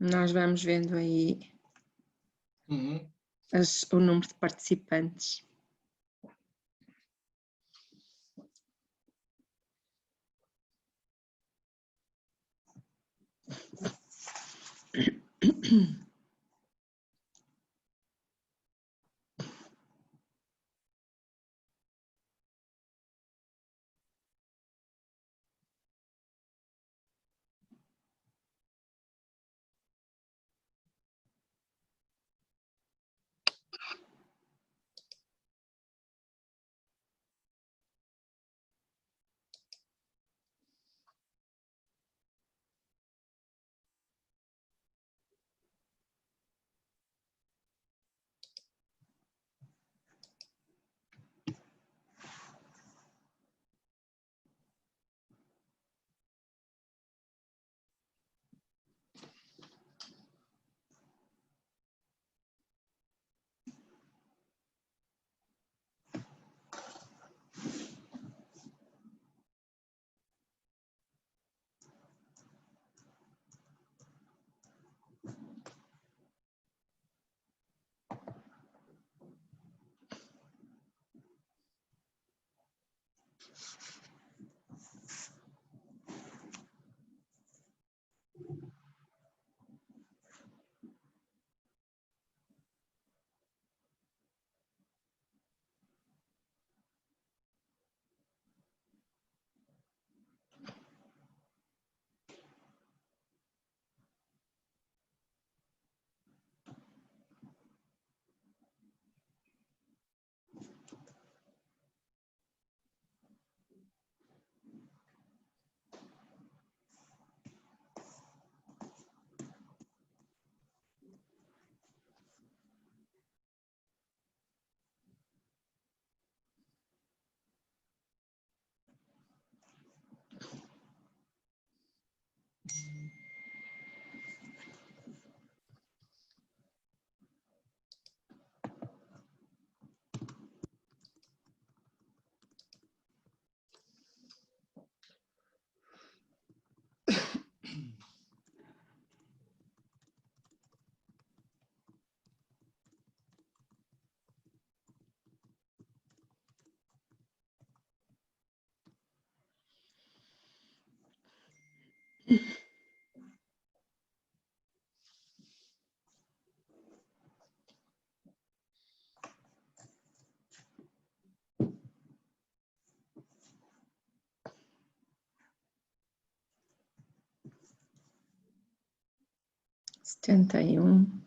Nós vamos vendo aí o número de participantes. Setenta e um.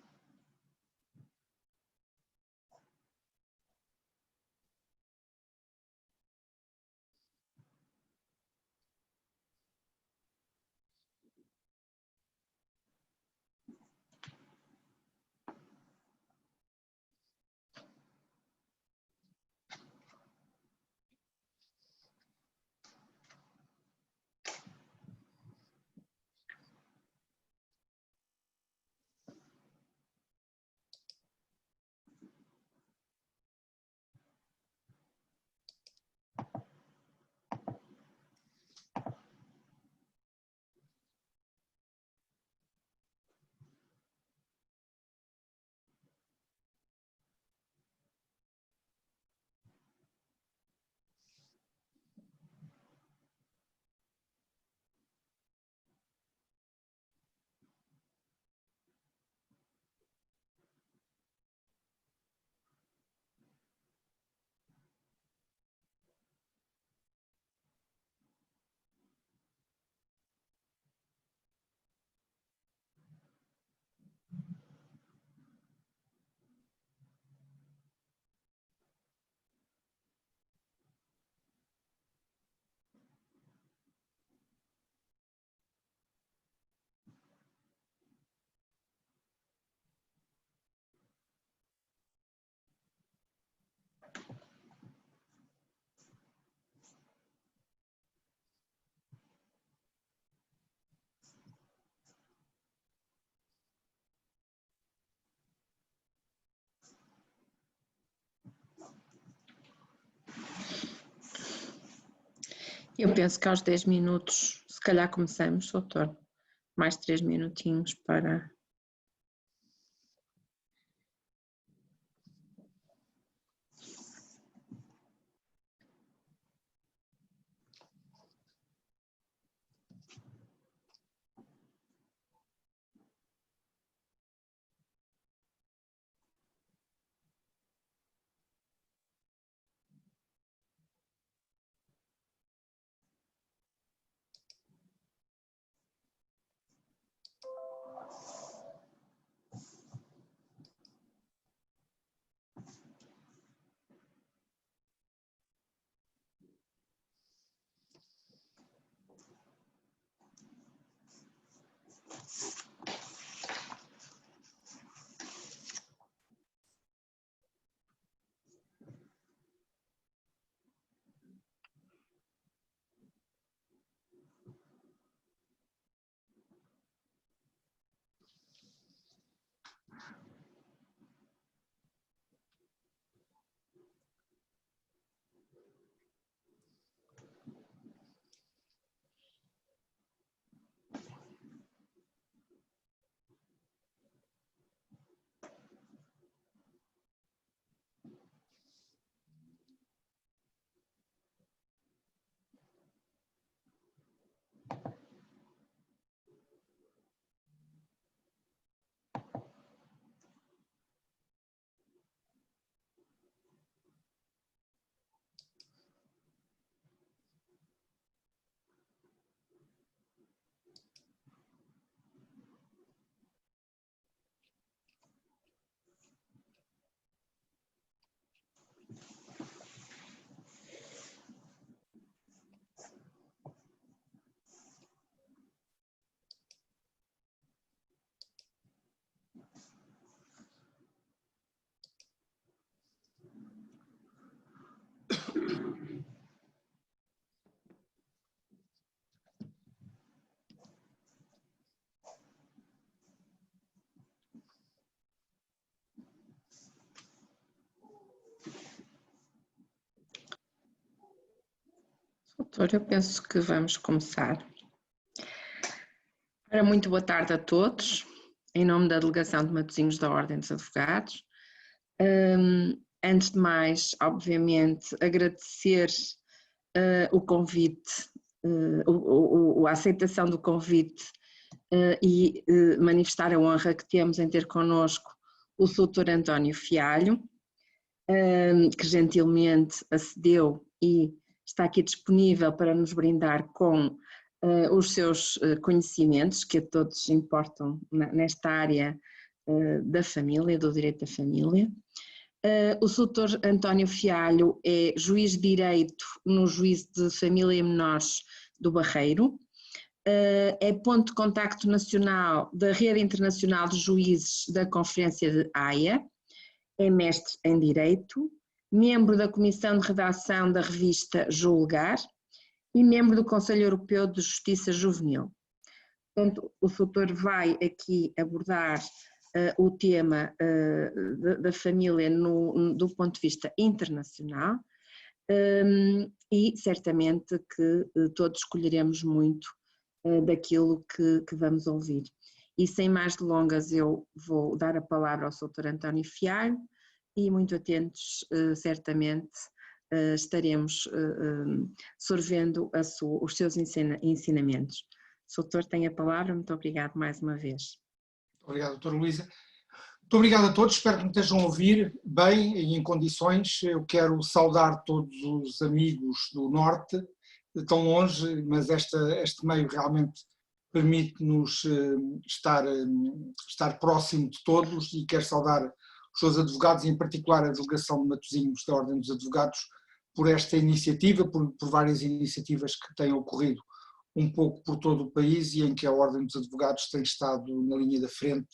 Eu penso que aos 10 minutos, se calhar começamos, doutor. Mais 3 minutinhos para Doutor, eu penso que vamos começar. Ora, muito boa tarde a todos, em nome da Delegação de Matosinhos da Ordem dos Advogados. Antes de mais, obviamente, agradecer o convite, a aceitação do convite e manifestar a honra que temos em ter connosco o Sr. António Fialho, que gentilmente acedeu e está aqui disponível para nos brindar com os seus conhecimentos, que a todos importam nesta área da família, do direito da família. O Sr. António Fialho é juiz de direito no Juízo de Família e Menores do Barreiro, é ponto de contacto nacional da Rede Internacional de Juízes da Conferência de Haia, é mestre em Direito, membro da Comissão de Redação da revista Julgar e membro do Conselho Europeu de Justiça Juvenil. Portanto, o doutor vai aqui abordar o tema da família do ponto de vista internacional e certamente que todos escolheremos muito daquilo que vamos ouvir. E sem mais delongas eu vou dar a palavra ao Sr. António Fialho e muito atentos certamente estaremos sorvendo os seus ensinamentos. Doutor, tem a palavra, muito obrigado mais uma vez. Obrigado, doutora Luísa. Muito obrigado a todos, espero que me estejam a ouvir bem e em condições. Eu quero saudar todos os amigos do Norte, tão longe, mas este meio realmente permite-nos estar próximo de todos e quero saudar os seus advogados, e em particular a Delegação de Matosinhos da Ordem dos Advogados, por esta iniciativa, por várias iniciativas que têm ocorrido um pouco por todo o país e em que a Ordem dos Advogados tem estado na linha da frente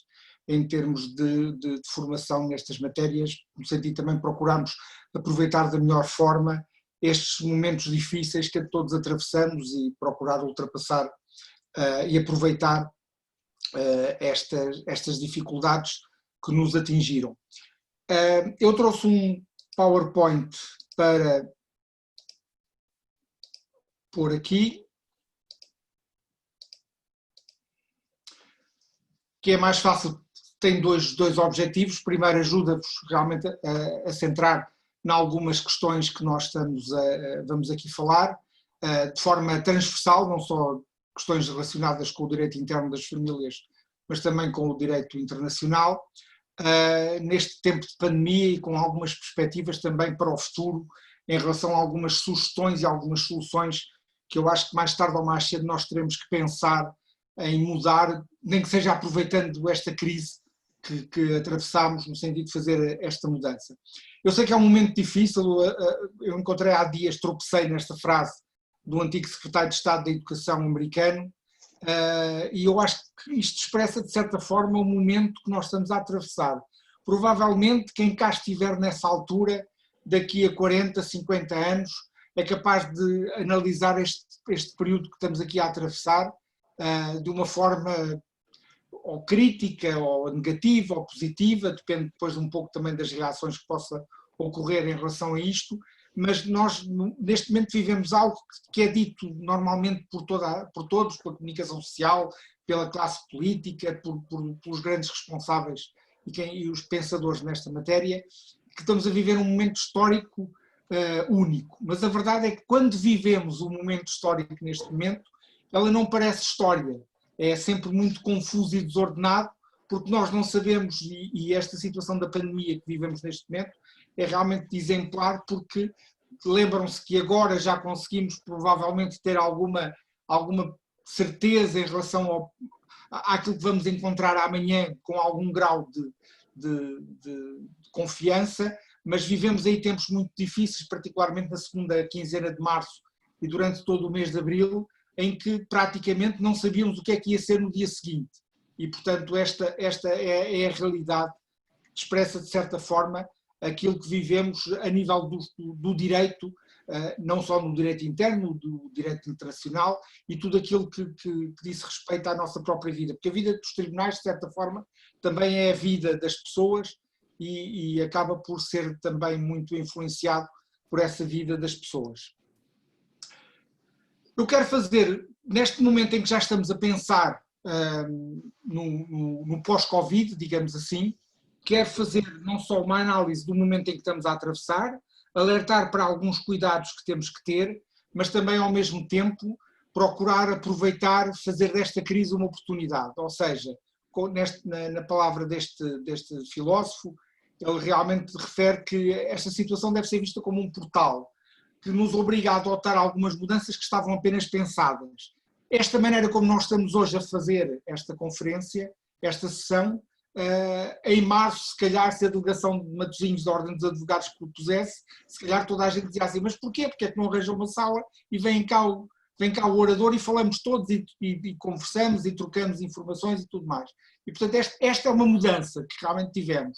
em termos de formação nestas matérias, no sentido também procurarmos aproveitar da melhor forma estes momentos difíceis que todos atravessamos e procurar ultrapassar e aproveitar estas dificuldades que nos atingiram. Eu trouxe um PowerPoint para pôr aqui, que é mais fácil, tem dois objetivos. Primeiro, ajuda-vos realmente a centrar em algumas questões que nós vamos aqui falar, de forma transversal, não só questões relacionadas com o direito interno das famílias, mas também com o direito internacional, neste tempo de pandemia e com algumas perspectivas também para o futuro, em relação a algumas sugestões e algumas soluções que eu acho que mais tarde ou mais cedo nós teremos que pensar em mudar, nem que seja aproveitando esta crise que atravessámos, no sentido de fazer esta mudança. Eu sei que é um momento difícil, eu encontrei há dias, tropecei nesta frase do antigo secretário de Estado da Educação americano, e eu acho que isto expressa de certa forma o momento que nós estamos a atravessar. Provavelmente quem cá estiver nessa altura, daqui a 40, 50 anos, é capaz de analisar este período que estamos aqui a atravessar de uma forma ou crítica, ou negativa, ou positiva, depende depois um pouco também das reações que possa ocorrer em relação a isto, mas nós neste momento vivemos algo que é dito normalmente por todos, pela comunicação social, pela classe política, pelos grandes responsáveis e os pensadores nesta matéria, que estamos a viver um momento histórico único. Mas a verdade é que quando vivemos um momento histórico neste momento, ela não parece história, é sempre muito confuso e desordenado, porque nós não sabemos, e esta situação da pandemia que vivemos neste momento é realmente exemplar, porque lembram-se que agora já conseguimos provavelmente ter alguma certeza em relação àquilo que vamos encontrar amanhã com algum grau de confiança, mas vivemos aí tempos muito difíceis, particularmente na segunda quinzena de março e durante todo o mês de abril, em que praticamente não sabíamos o que é que ia ser no dia seguinte. E, portanto, esta é a realidade que expressa, de certa forma, aquilo que vivemos a nível do direito, não só no direito interno, do direito internacional e tudo aquilo que diz respeito à nossa própria vida. Porque a vida dos tribunais, de certa forma, também é a vida das pessoas e acaba por ser também muito influenciado por essa vida das pessoas. Eu quero fazer, neste momento em que já estamos a pensar no pós-Covid, digamos assim, quero fazer não só uma análise do momento em que estamos a atravessar, alertar para alguns cuidados que temos que ter, mas também ao mesmo tempo procurar aproveitar, fazer desta crise uma oportunidade, ou seja, na palavra deste filósofo, ele realmente refere que esta situação deve ser vista como um portal, que nos obriga a adotar algumas mudanças que estavam apenas pensadas. Esta maneira como nós estamos hoje a fazer esta conferência, esta sessão, em março, se calhar, se a delegação de Matosinhos da Ordem dos Advogados propusesse, se calhar toda a gente dizia assim, mas porquê? Porque é que não arranjam uma sala e vem cá o orador e falamos todos e conversamos e trocamos informações e tudo mais. E, portanto, esta é uma mudança que realmente tivemos.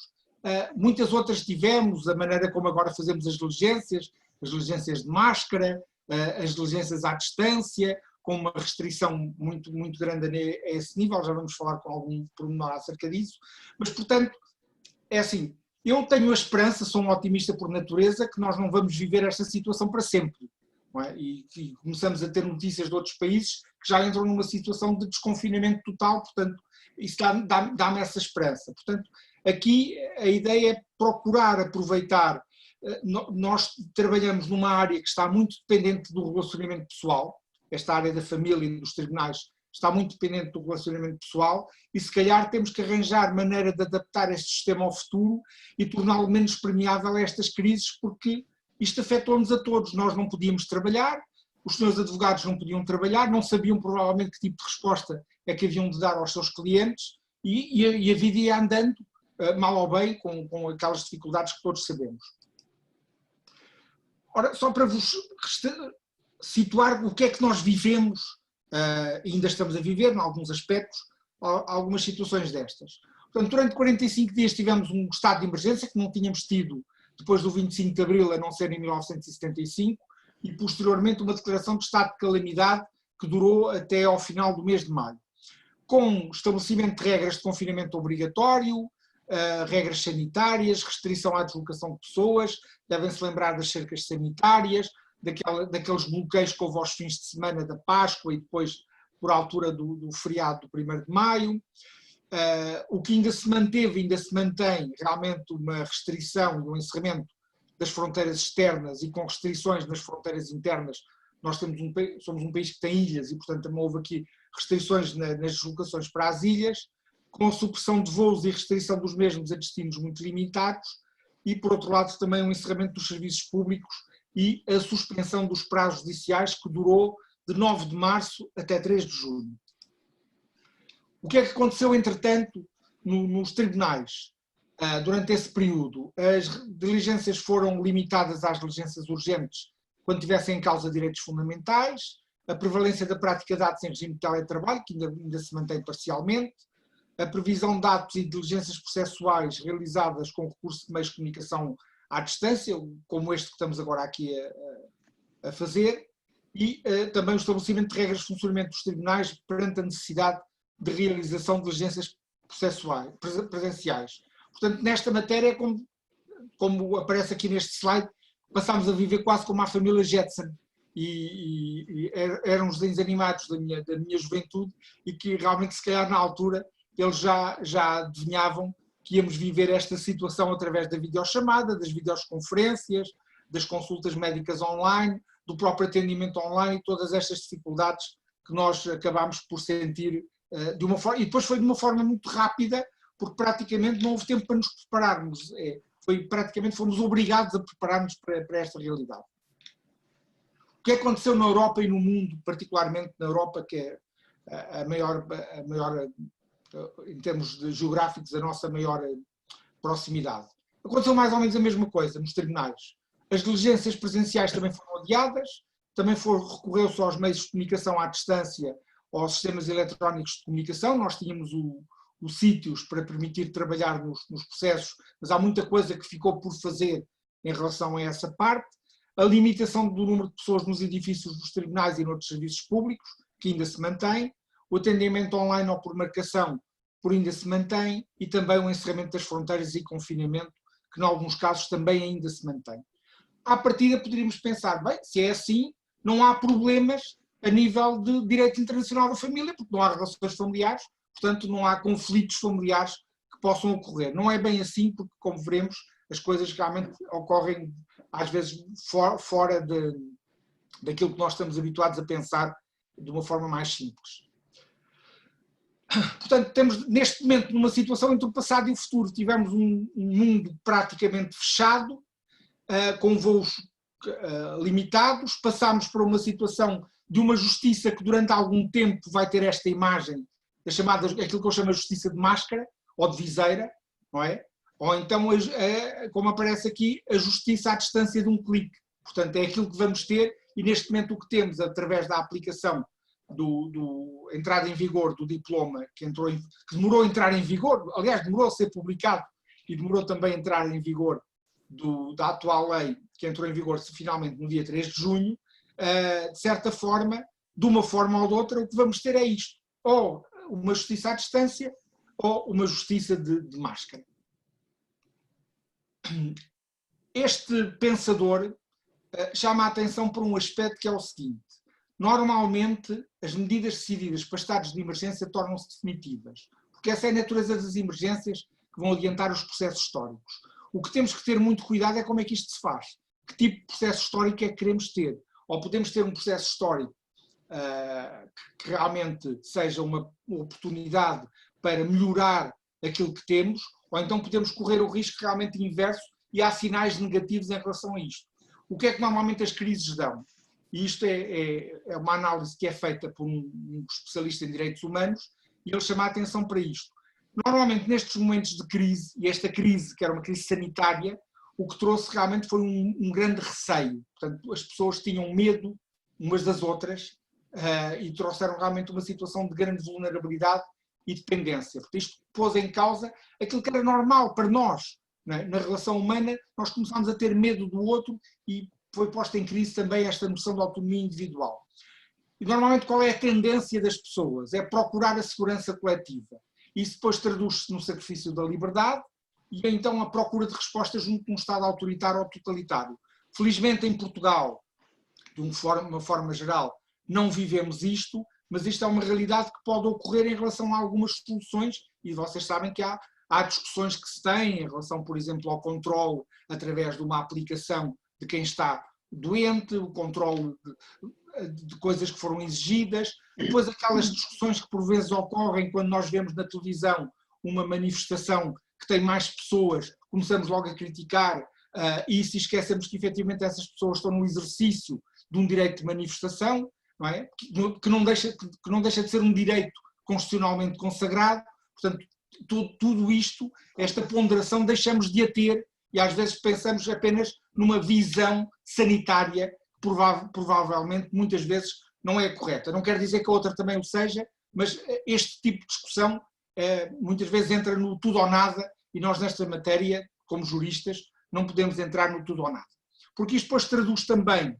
Muitas outras tivemos, a maneira como agora fazemos as diligências de máscara, as diligências à distância, com uma restrição muito, muito grande a esse nível, já vamos falar com algum pormenor acerca disso, mas, portanto, é assim, eu tenho a esperança, sou um otimista por natureza, que nós não vamos viver esta situação para sempre, não é? E começamos a ter notícias de outros países que já entram numa situação de desconfinamento total, portanto, isso dá-me essa esperança. Portanto, aqui a ideia é procurar aproveitar, nós trabalhamos numa área que está muito dependente do relacionamento pessoal, esta área da família e dos tribunais está muito dependente do relacionamento pessoal e se calhar temos que arranjar maneira de adaptar este sistema ao futuro e torná-lo menos permeável a estas crises, porque isto afetou-nos a todos. Nós não podíamos trabalhar, os senhores advogados não podiam trabalhar, não sabiam provavelmente que tipo de resposta é que haviam de dar aos seus clientes e a vida ia andando, mal ou bem, com aquelas dificuldades que todos sabemos. Ora, só para vos situar o que é que nós vivemos, ainda estamos a viver, em alguns aspectos, algumas situações destas. Portanto, durante 45 dias tivemos um estado de emergência que não tínhamos tido depois do 25 de Abril, a não ser em 1975, e posteriormente uma declaração de estado de calamidade que durou até ao final do mês de maio, com estabelecimento de regras de confinamento obrigatório, regras sanitárias, restrição à deslocação de pessoas, devem-se lembrar das cercas sanitárias, daqueles bloqueios que houve aos fins de semana da Páscoa e depois por altura do feriado do 1º de maio. O que ainda se manteve, ainda se mantém realmente uma restrição e um encerramento das fronteiras externas e com restrições nas fronteiras internas. Nós somos um país que tem ilhas e, portanto, também houve aqui restrições nas deslocações para as ilhas, com a supressão de voos e restrição dos mesmos a destinos muito limitados e, por outro lado, também um encerramento dos serviços públicos e a suspensão dos prazos judiciais que durou de 9 de março até 3 de junho. O que é que aconteceu, entretanto, nos tribunais durante esse período? As diligências foram limitadas às diligências urgentes quando tivessem em causa direitos fundamentais, a prevalência da prática de atos em regime de teletrabalho, que ainda se mantém parcialmente, a previsão de atos e diligências processuais realizadas com recurso de meios de comunicação à distância, como este que estamos agora aqui a fazer, e também o estabelecimento de regras de funcionamento dos tribunais perante a necessidade de realização de diligências processuais, presenciais. Portanto, nesta matéria, como aparece aqui neste slide, passámos a viver quase como a família Jetson, e eram os desenhos animados da minha juventude e que realmente, se calhar, na altura, eles já adivinhavam que íamos viver esta situação através da videochamada, das videoconferências, das consultas médicas online, do próprio atendimento online e todas estas dificuldades que nós acabámos por sentir de uma forma, e depois foi de uma forma muito rápida, porque praticamente não houve tempo para nos prepararmos, praticamente fomos obrigados a preparar-nos para esta realidade. O que aconteceu na Europa e no mundo, particularmente na Europa, que é a maior em termos geográficos, a nossa maior proximidade. Aconteceu mais ou menos a mesma coisa nos tribunais. As diligências presenciais também foram adiadas, também recorreu-se aos meios de comunicação à distância, aos sistemas eletrónicos de comunicação. Nós tínhamos os sítios para permitir trabalhar nos processos, mas há muita coisa que ficou por fazer em relação a essa parte. A limitação do número de pessoas nos edifícios dos tribunais e noutros serviços públicos, que ainda se mantém. O atendimento online ou por marcação, por ainda se mantém, e também o encerramento das fronteiras e confinamento, que em alguns casos também ainda se mantém. À partida poderíamos pensar, bem, se é assim, não há problemas a nível de direito internacional da família, porque não há relações familiares, portanto não há conflitos familiares que possam ocorrer. Não é bem assim, porque, como veremos, as coisas realmente ocorrem às vezes fora daquilo que nós estamos habituados a pensar de uma forma mais simples. Portanto, estamos neste momento numa situação entre o passado e o futuro. Tivemos um mundo praticamente fechado, com voos limitados, passámos para uma situação de uma justiça que durante algum tempo vai ter esta imagem, aquilo que eu chamo de justiça de máscara, ou de viseira, não é? Ou então, como aparece aqui, a justiça à distância de um clique. Portanto, é aquilo que vamos ter, e neste momento o que temos, através da aplicação do entrada em vigor do diploma, que demorou a entrar em vigor, aliás, demorou a ser publicado e demorou também a entrar em vigor da atual lei, que entrou em vigor finalmente no dia 3 de junho, de certa forma, de uma forma ou de outra, o que vamos ter é isto, ou uma justiça à distância, ou uma justiça de máscara. Este pensador chama a atenção para um aspecto que é o seguinte: normalmente as medidas decididas para estados de emergência tornam-se definitivas, porque essa é a natureza das emergências que vão adiantar os processos históricos. O que temos que ter muito cuidado é como é que isto se faz, que tipo de processo histórico é que queremos ter. Ou podemos ter um processo histórico que realmente seja uma oportunidade para melhorar aquilo que temos, ou então podemos correr o risco realmente inverso e há sinais negativos em relação a isto. O que é que normalmente as crises dão? E isto é uma análise que é feita por um especialista em direitos humanos, e ele chama a atenção para isto. Normalmente nestes momentos de crise, e esta crise, que era uma crise sanitária, o que trouxe realmente foi um grande receio. Portanto, as pessoas tinham medo umas das outras e trouxeram realmente uma situação de grande vulnerabilidade e dependência. Porque isto pôs em causa aquilo que era normal para nós. Na relação humana, nós começámos a ter medo do outro e foi posta em crise também esta noção de autonomia individual. E normalmente qual é a tendência das pessoas? É procurar a segurança coletiva. Isso depois traduz-se no sacrifício da liberdade e então a procura de respostas junto de um Estado autoritário ou totalitário. Felizmente em Portugal, de uma forma geral, não vivemos isto, mas isto é uma realidade que pode ocorrer em relação a algumas soluções, e vocês sabem que há discussões que se têm em relação, por exemplo, ao controle através de uma aplicação de quem está doente, o controle de coisas que foram exigidas, depois aquelas discussões que por vezes ocorrem quando nós vemos na televisão uma manifestação que tem mais pessoas, começamos logo a criticar e se esquecemos que efetivamente essas pessoas estão no exercício de um direito de manifestação, não é? que não deixa de ser um direito constitucionalmente consagrado. Portanto, tudo isto, esta ponderação, deixamos de a ter e às vezes pensamos apenas numa visão sanitária que provavelmente muitas vezes não é correta. Não quero dizer que a outra também o seja, mas este tipo de discussão muitas vezes entra no tudo ou nada e nós nesta matéria, como juristas, não podemos entrar no tudo ou nada. Porque isto depois traduz também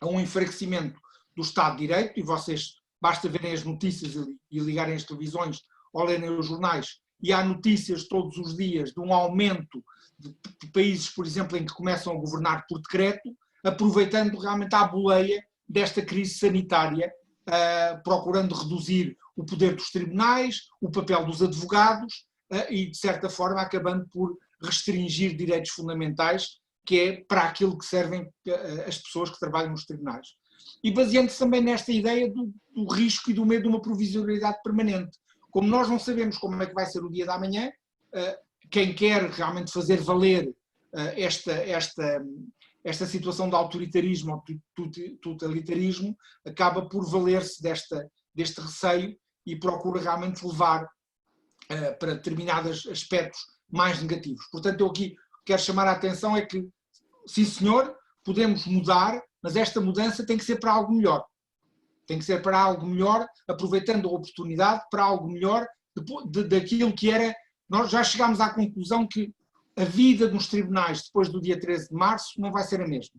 a um enfraquecimento do Estado de Direito, e vocês basta verem as notícias e ligarem as televisões ou lerem os jornais, e há notícias todos os dias de um aumento de países, por exemplo, em que começam a governar por decreto, aproveitando realmente a boleia desta crise sanitária, procurando reduzir o poder dos tribunais, o papel dos advogados e, de certa forma, acabando por restringir direitos fundamentais, que é para aquilo que servem as pessoas que trabalham nos tribunais. E baseando-se também nesta ideia do risco e do medo de uma provisoriedade permanente. Como nós não sabemos como é que vai ser o dia da manhã, quem quer realmente fazer valer esta situação de autoritarismo ou totalitarismo acaba por valer-se deste receio e procura realmente levar para determinados aspectos mais negativos. Portanto, eu aqui quero chamar a atenção é que, sim senhor, podemos mudar, mas esta mudança tem que ser para algo melhor. Tem que ser para algo melhor, aproveitando a oportunidade para algo melhor daquilo que era. Nós já chegámos à conclusão que a vida nos tribunais depois do dia 13 de março não vai ser a mesma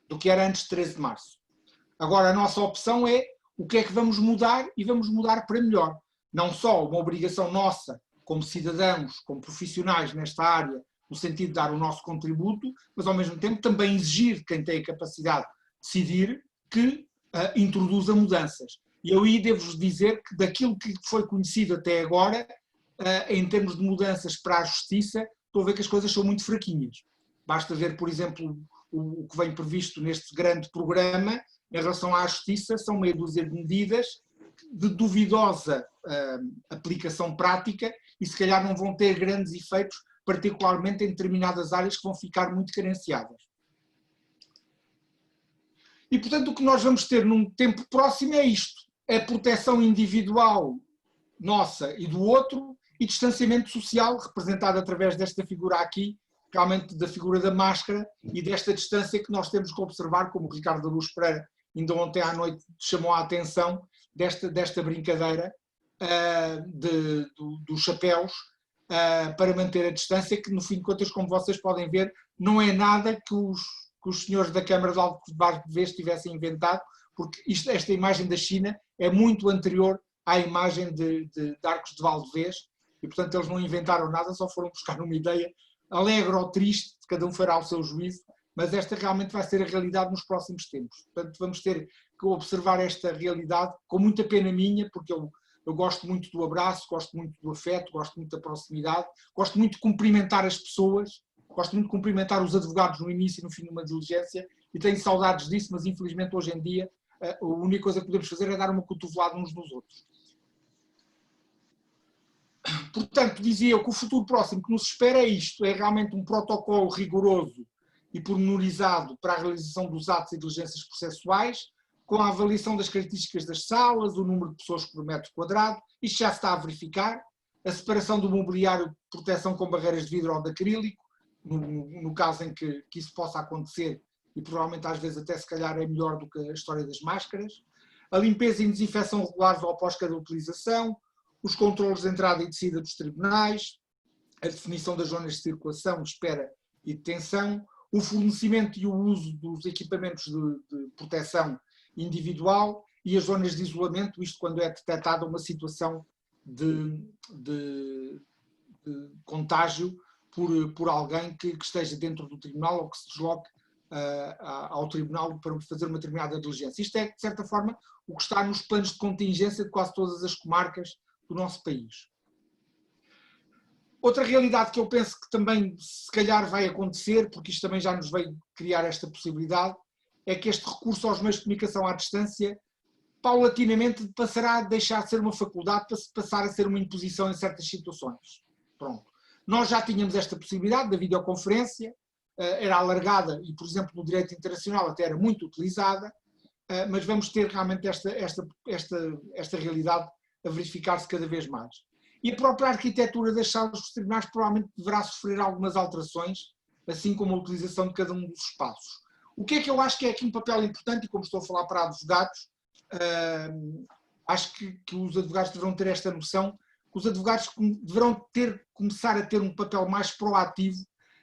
do que era antes de 13 de março. Agora a nossa opção é o que é que vamos mudar e vamos mudar para melhor. Não só uma obrigação nossa como cidadãos, como profissionais nesta área, no sentido de dar o nosso contributo, mas ao mesmo tempo também exigir de quem tem a capacidade de decidir que introduza mudanças. E eu aí devo-vos dizer que daquilo que foi conhecido até agora, em termos de mudanças para a justiça, estou a ver que as coisas são muito fraquinhas. Basta ver, por exemplo, o que vem previsto neste grande programa em relação à justiça, são meia dúzia de medidas de duvidosa aplicação prática e se calhar não vão ter grandes efeitos, particularmente em determinadas áreas que vão ficar muito carenciadas. E, portanto, o que nós vamos ter num tempo próximo é isto, a proteção individual nossa e do outro e distanciamento social, representado através desta figura aqui, realmente da figura da máscara e desta distância que nós temos que observar, como o Ricardo Araújo Pereira ainda ontem à noite chamou a atenção, desta brincadeira dos chapéus para manter a distância, que no fim de contas, como vocês podem ver, não é nada que os senhores da Câmara de Alto de Vez tivessem inventado, porque esta imagem da China é muito anterior à imagem de Arcos de Valdevez, e portanto eles não inventaram nada, só foram buscar uma ideia alegre ou triste, cada um fará o seu juízo, mas esta realmente vai ser a realidade nos próximos tempos. Portanto, vamos ter que observar esta realidade com muita pena minha, porque eu gosto muito do abraço, gosto muito do afeto, gosto muito da proximidade, gosto muito de cumprimentar as pessoas, gosto muito de cumprimentar os advogados no início e no fim de uma diligência, e tenho saudades disso, mas infelizmente hoje em dia a única coisa que podemos fazer é dar uma cotovelada uns nos outros. Portanto, dizia eu que o futuro próximo que nos espera é isto, é realmente um protocolo rigoroso e pormenorizado para a realização dos atos e diligências processuais, com a avaliação das características das salas, o número de pessoas por metro quadrado, isto já se está a verificar, a separação do mobiliário de proteção com barreiras de vidro ou de acrílico, no caso em que isso possa acontecer, e provavelmente às vezes até se calhar é melhor do que a história das máscaras, a limpeza e desinfecção regulares ao após cada utilização, os controlos de entrada e descida dos tribunais, a definição das zonas de circulação, de espera e detenção, o fornecimento e o uso dos equipamentos de proteção individual e as zonas de isolamento, isto quando é detectada uma situação de contágio por alguém que esteja dentro do tribunal ou que se desloque ao tribunal para fazer uma determinada diligência. Isto é, de certa forma, o que está nos planos de contingência de quase todas as comarcas do nosso país. Outra realidade que eu penso que também se calhar vai acontecer, porque isto também já nos veio criar esta possibilidade, é que este recurso aos meios de comunicação à distância paulatinamente passará a deixar de ser uma faculdade para passar a ser uma imposição em certas situações. Pronto. Nós já tínhamos esta possibilidade da videoconferência, era alargada e, por exemplo, no direito internacional até era muito utilizada, mas vamos ter realmente esta realidade a verificar-se cada vez mais. E a própria arquitetura das salas dos tribunais provavelmente deverá sofrer algumas alterações, assim como a utilização de cada um dos espaços. O que é que eu acho que é aqui um papel importante, e como estou a falar para advogados, acho que os advogados deverão ter esta noção, que os advogados deverão começar a ter um papel mais proativo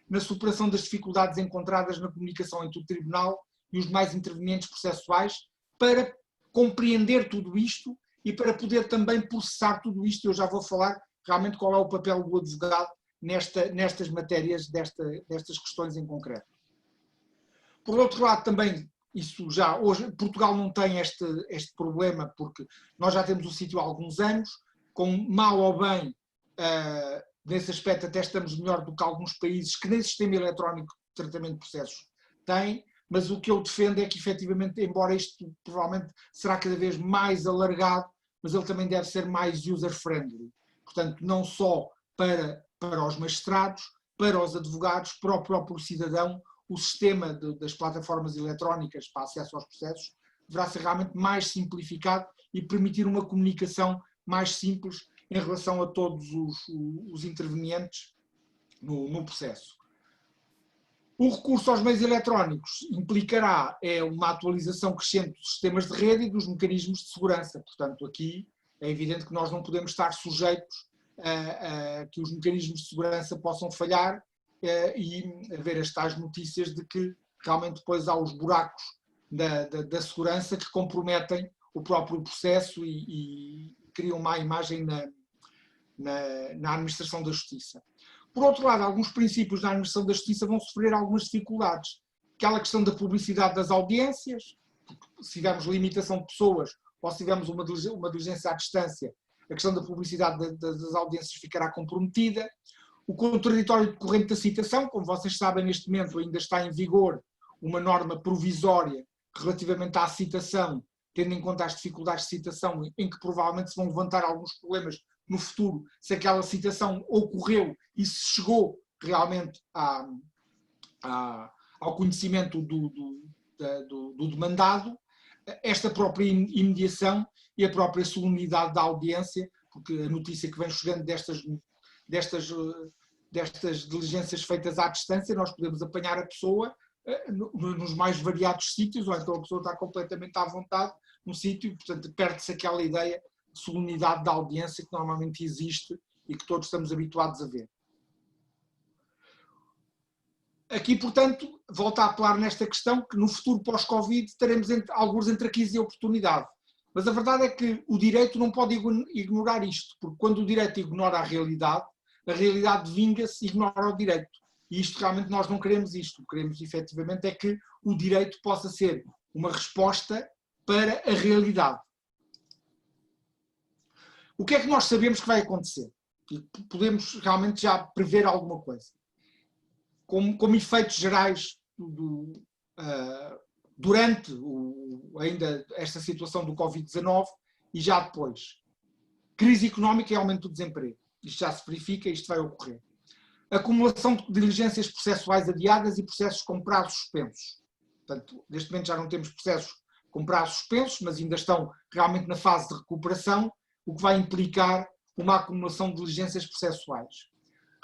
na superação das dificuldades encontradas na comunicação entre o tribunal e os demais intervenientes processuais, para compreender tudo isto e para poder também processar tudo isto. Eu já vou falar realmente qual é o papel do advogado nestas matérias, destas questões em concreto. Por outro lado, também, isso já hoje, Portugal não tem este problema, porque nós já temos o sítio há alguns anos, com mal ou bem, nesse aspecto até estamos melhor do que alguns países que nem sistema eletrónico de tratamento de processos têm, mas o que eu defendo é que efetivamente, embora isto provavelmente será cada vez mais alargado, mas ele também deve ser mais user-friendly. Portanto, não só para os magistrados, para os advogados, para o próprio cidadão, o sistema das plataformas eletrónicas para acesso aos processos deverá ser realmente mais simplificado e permitir uma comunicação mais simples em relação a todos os intervenientes no processo. O recurso aos meios eletrónicos implicará uma atualização crescente dos sistemas de rede e dos mecanismos de segurança. Portanto, aqui é evidente que nós não podemos estar sujeitos a que os mecanismos de segurança possam falhar e haver as tais notícias de que realmente depois há os buracos da segurança que comprometem o próprio processo e criam má imagem na administração da justiça. Por outro lado, alguns princípios da administração da justiça vão sofrer algumas dificuldades. Aquela questão da publicidade das audiências, se tivermos limitação de pessoas ou se tivermos uma diligência à distância, a questão da publicidade das audiências ficará comprometida. O contraditório decorrente da citação, como vocês sabem, neste momento ainda está em vigor uma norma provisória relativamente à citação, tendo em conta as dificuldades de citação, em que provavelmente se vão levantar alguns problemas no futuro, se aquela citação ocorreu e se chegou realmente ao conhecimento do demandado, esta própria imediação e a própria solenidade da audiência, porque a notícia que vem chegando destas diligências feitas à distância, nós podemos apanhar a pessoa nos mais variados sítios, ou então a pessoa está completamente à vontade num sítio, e, portanto, perde-se aquela ideia de solenidade da audiência que normalmente existe e que todos estamos habituados a ver. Aqui, portanto, volto a apelar nesta questão que no futuro pós-Covid teremos alguns entre a crise e a oportunidade. Mas a verdade é que o direito não pode ignorar isto, porque quando o direito ignora a realidade vinga-se e ignora o direito. E isto realmente nós não queremos isto. O que queremos efetivamente é que o direito possa ser uma resposta para a realidade. O que é que nós sabemos que vai acontecer? E podemos realmente já prever alguma coisa. Como efeitos gerais durante ainda esta situação do Covid-19 e já depois. Crise económica e aumento do desemprego. Isto já se verifica, isto vai ocorrer. Acumulação de diligências processuais adiadas e processos com prazos suspensos. Portanto, neste momento já não temos processos com prazos suspensos, mas ainda estão realmente na fase de recuperação, o que vai implicar uma acumulação de diligências processuais.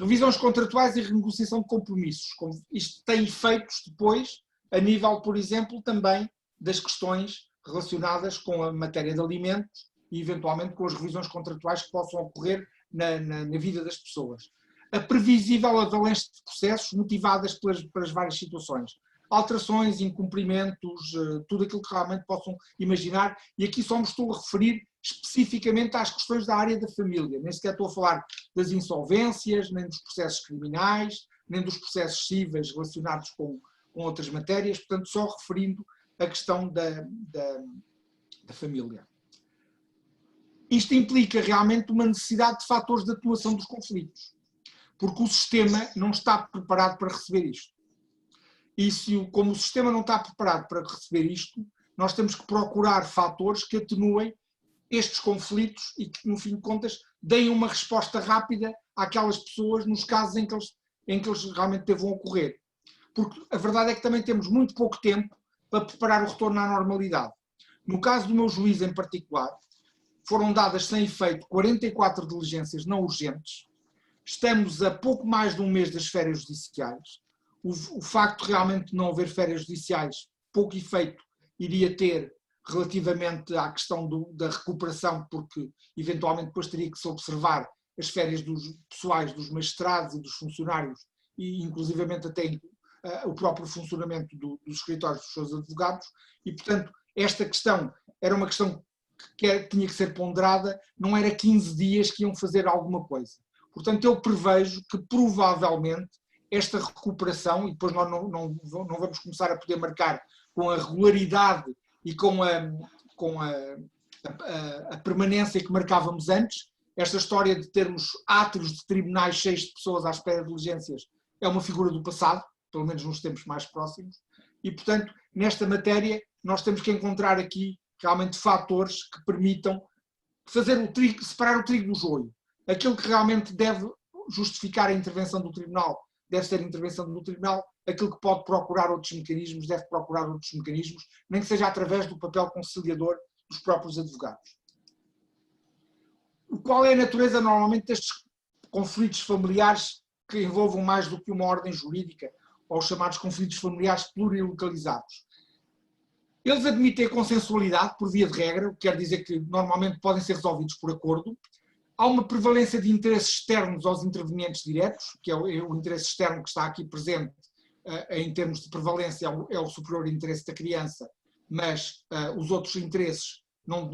Revisões contratuais e renegociação de compromissos. Isto tem efeitos depois, a nível, por exemplo, também das questões relacionadas com a matéria de alimentos e, eventualmente, com as revisões contratuais que possam ocorrer na vida das pessoas. A previsível avalanche de processos motivadas pelas várias situações. Alterações, incumprimentos, tudo aquilo que realmente possam imaginar. E aqui só me estou a referir especificamente às questões da área da família. Nem sequer estou a falar das insolvências, nem dos processos criminais, nem dos processos cíveis relacionados com outras matérias. Portanto, só referindo a questão da família. Isto implica realmente uma necessidade de fatores de atuação dos conflitos, porque o sistema não está preparado para receber isto. E como o sistema não está preparado para receber isto, nós temos que procurar fatores que atenuem estes conflitos e que, no fim de contas, deem uma resposta rápida àquelas pessoas nos casos em que eles realmente devam ocorrer. Porque a verdade é que também temos muito pouco tempo para preparar o retorno à normalidade. No caso do meu juiz em particular, foram dadas sem efeito 44 diligências não urgentes. Estamos a pouco mais de um mês das férias judiciais. O facto de realmente não haver férias judiciais, pouco efeito iria ter relativamente à questão da recuperação, porque eventualmente depois teria que se observar as férias pessoais dos magistrados e dos funcionários e inclusivamente até o próprio funcionamento dos escritórios dos seus advogados e, portanto, esta questão era uma questão que tinha que ser ponderada, não era 15 dias que iam fazer alguma coisa. Portanto, eu prevejo que provavelmente esta recuperação, e depois nós não vamos começar a poder marcar com a regularidade e com a permanência que marcávamos antes, esta história de termos átrios de tribunais cheios de pessoas à espera de diligências é uma figura do passado, pelo menos nos tempos mais próximos, e portanto, nesta matéria, nós temos que encontrar aqui realmente fatores que permitam separar o trigo do joio. Aquilo que realmente deve justificar a intervenção do tribunal deve ser a intervenção do tribunal, aquilo que pode procurar outros mecanismos deve procurar outros mecanismos, nem que seja através do papel conciliador dos próprios advogados. Qual é a natureza normalmente destes conflitos familiares que envolvam mais do que uma ordem jurídica, ou os chamados conflitos familiares plurilocalizados? Eles admitem a consensualidade por via de regra, o que quer dizer que normalmente podem ser resolvidos por acordo. Há uma prevalência de interesses externos aos intervenientes diretos, que é o interesse externo que está aqui presente em termos de prevalência, é o superior interesse da criança, mas os outros interesses não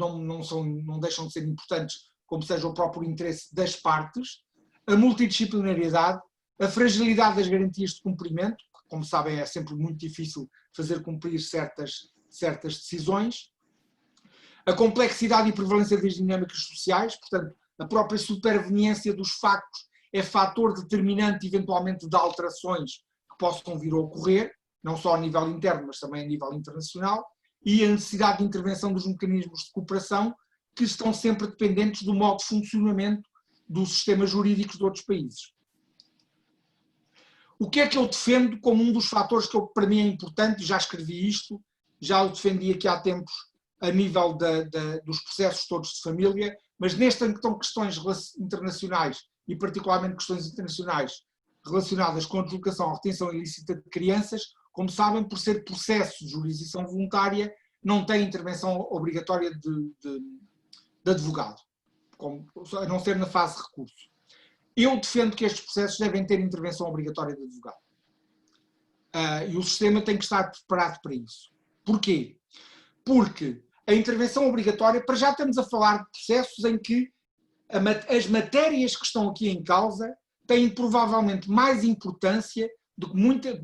deixam de ser importantes, como seja o próprio interesse das partes. A multidisciplinariedade, a fragilidade das garantias de cumprimento, que, como sabem, é sempre muito difícil fazer cumprir certas certas decisões, a complexidade e prevalência das dinâmicas sociais, portanto, a própria superveniência dos factos é fator determinante, eventualmente, de alterações que possam vir a ocorrer, não só a nível interno, mas também a nível internacional, e a necessidade de intervenção dos mecanismos de cooperação, que estão sempre dependentes do modo de funcionamento dos sistemas jurídicos de outros países. O que é que eu defendo como um dos fatores que para mim é importante, e já escrevi isto, já o defendi aqui há tempos, a nível dos processos todos de família, mas nesta então questões internacionais, e particularmente questões internacionais relacionadas com a deslocação ou retenção ilícita de crianças, como sabem, por ser processo de jurisdição voluntária, não tem intervenção obrigatória de advogado, a não ser na fase de recurso. Eu defendo que estes processos devem ter intervenção obrigatória de advogado. E o sistema tem que estar preparado para isso. Porquê? Porque a intervenção obrigatória, para já estamos a falar de processos em que as matérias que estão aqui em causa têm provavelmente mais importância do que muita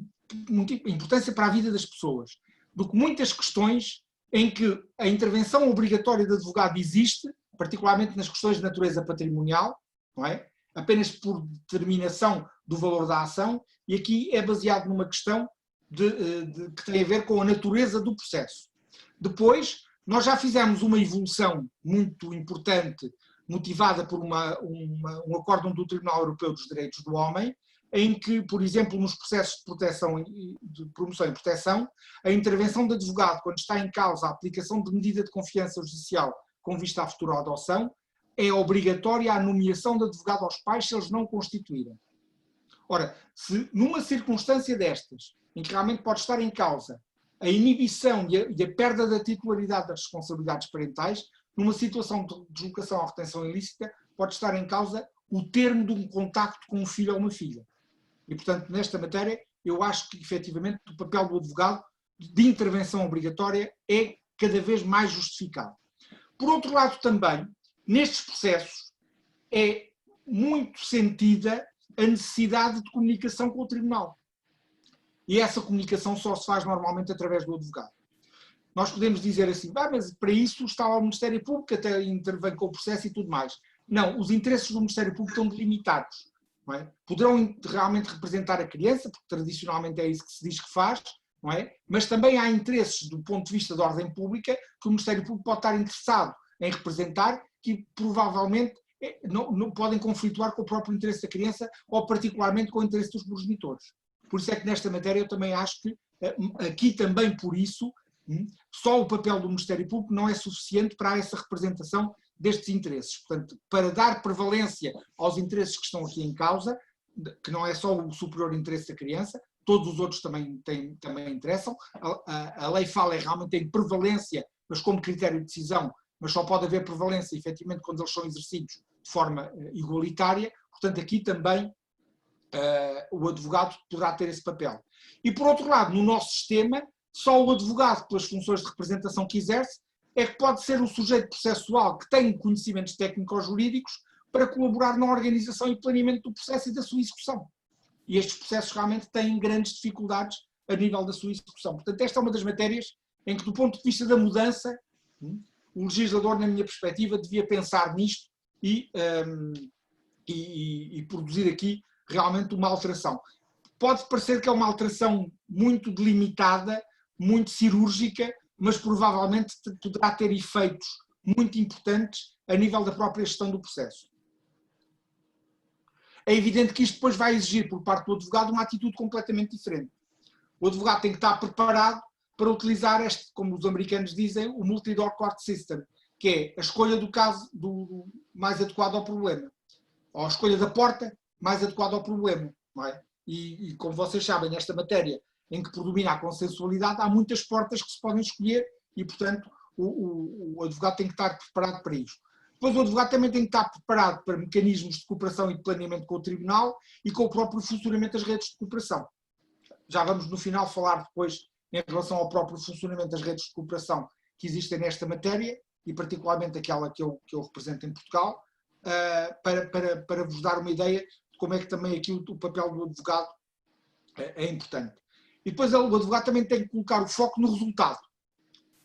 importância para a vida das pessoas, do que muitas questões em que a intervenção obrigatória de advogado existe, particularmente nas questões de natureza patrimonial, não é? Apenas por determinação do valor da ação, e aqui é baseado numa questão que tem a ver com a natureza do processo. Depois, nós já fizemos uma evolução muito importante, motivada por um acórdão do Tribunal Europeu dos Direitos do Homem, em que, por exemplo, nos processos de proteção, de promoção e proteção, a intervenção de advogado, quando está em causa a aplicação de medida de confiança judicial com vista à futura adoção, é obrigatória a nomeação de advogado aos pais se eles não constituírem. Ora, se numa circunstância destas, em que realmente pode estar em causa a inibição e a perda da titularidade das responsabilidades parentais, numa situação de deslocação ou retenção ilícita, pode estar em causa o termo de um contacto com um filho ou uma filha. E, portanto, nesta matéria, eu acho que, efetivamente, o papel do advogado de intervenção obrigatória é cada vez mais justificado. Por outro lado, também, nestes processos, é muito sentida a necessidade de comunicação com o tribunal. E essa comunicação só se faz normalmente através do advogado. Nós podemos dizer assim, mas para isso está lá o Ministério Público, até intervém com o processo e tudo mais. Não, os interesses do Ministério Público estão delimitados. Não é? Poderão realmente representar a criança, porque tradicionalmente é isso que se diz que faz, não é? Mas também há interesses do ponto de vista da ordem pública que o Ministério Público pode estar interessado em representar, que provavelmente não podem conflituar com o próprio interesse da criança ou particularmente com o interesse dos progenitores. Por isso é que nesta matéria eu também acho que aqui também por isso só o papel do Ministério Público não é suficiente para essa representação destes interesses. Portanto, para dar prevalência aos interesses que estão aqui em causa, que não é só o superior interesse da criança, todos os outros também interessam. A lei fala realmente em prevalência, mas como critério de decisão, mas só pode haver prevalência, efetivamente, quando eles são exercidos de forma igualitária. Portanto, aqui também o advogado poderá ter esse papel. E, por outro lado, no nosso sistema, só o advogado, pelas funções de representação que exerce, é que pode ser o sujeito processual que tem conhecimentos técnico-jurídicos para colaborar na organização e planeamento do processo e da sua execução. E estes processos realmente têm grandes dificuldades a nível da sua execução. Portanto, esta é uma das matérias em que, do ponto de vista da mudança, o legislador, na minha perspectiva, devia pensar nisto e produzir aqui realmente uma alteração. Pode parecer que é uma alteração muito delimitada, muito cirúrgica, mas provavelmente poderá ter efeitos muito importantes a nível da própria gestão do processo. É evidente que isto depois vai exigir por parte do advogado uma atitude completamente diferente. O advogado tem que estar preparado para utilizar este, como os americanos dizem, o multi-door court system, que é a escolha do caso mais adequado ao problema, ou a escolha da porta mais adequada ao problema. Não é? E como vocês sabem, nesta matéria em que predomina a consensualidade, há muitas portas que se podem escolher e, portanto, o advogado tem que estar preparado para isso. Depois o advogado também tem que estar preparado para mecanismos de cooperação e de planeamento com o tribunal e com o próprio funcionamento das redes de cooperação. Já vamos no final falar depois em relação ao próprio funcionamento das redes de cooperação que existem nesta matéria e particularmente aquela que eu represento em Portugal, para vos dar uma ideia de como é que também aqui o papel do advogado é importante. E depois o advogado também tem que colocar o foco no resultado.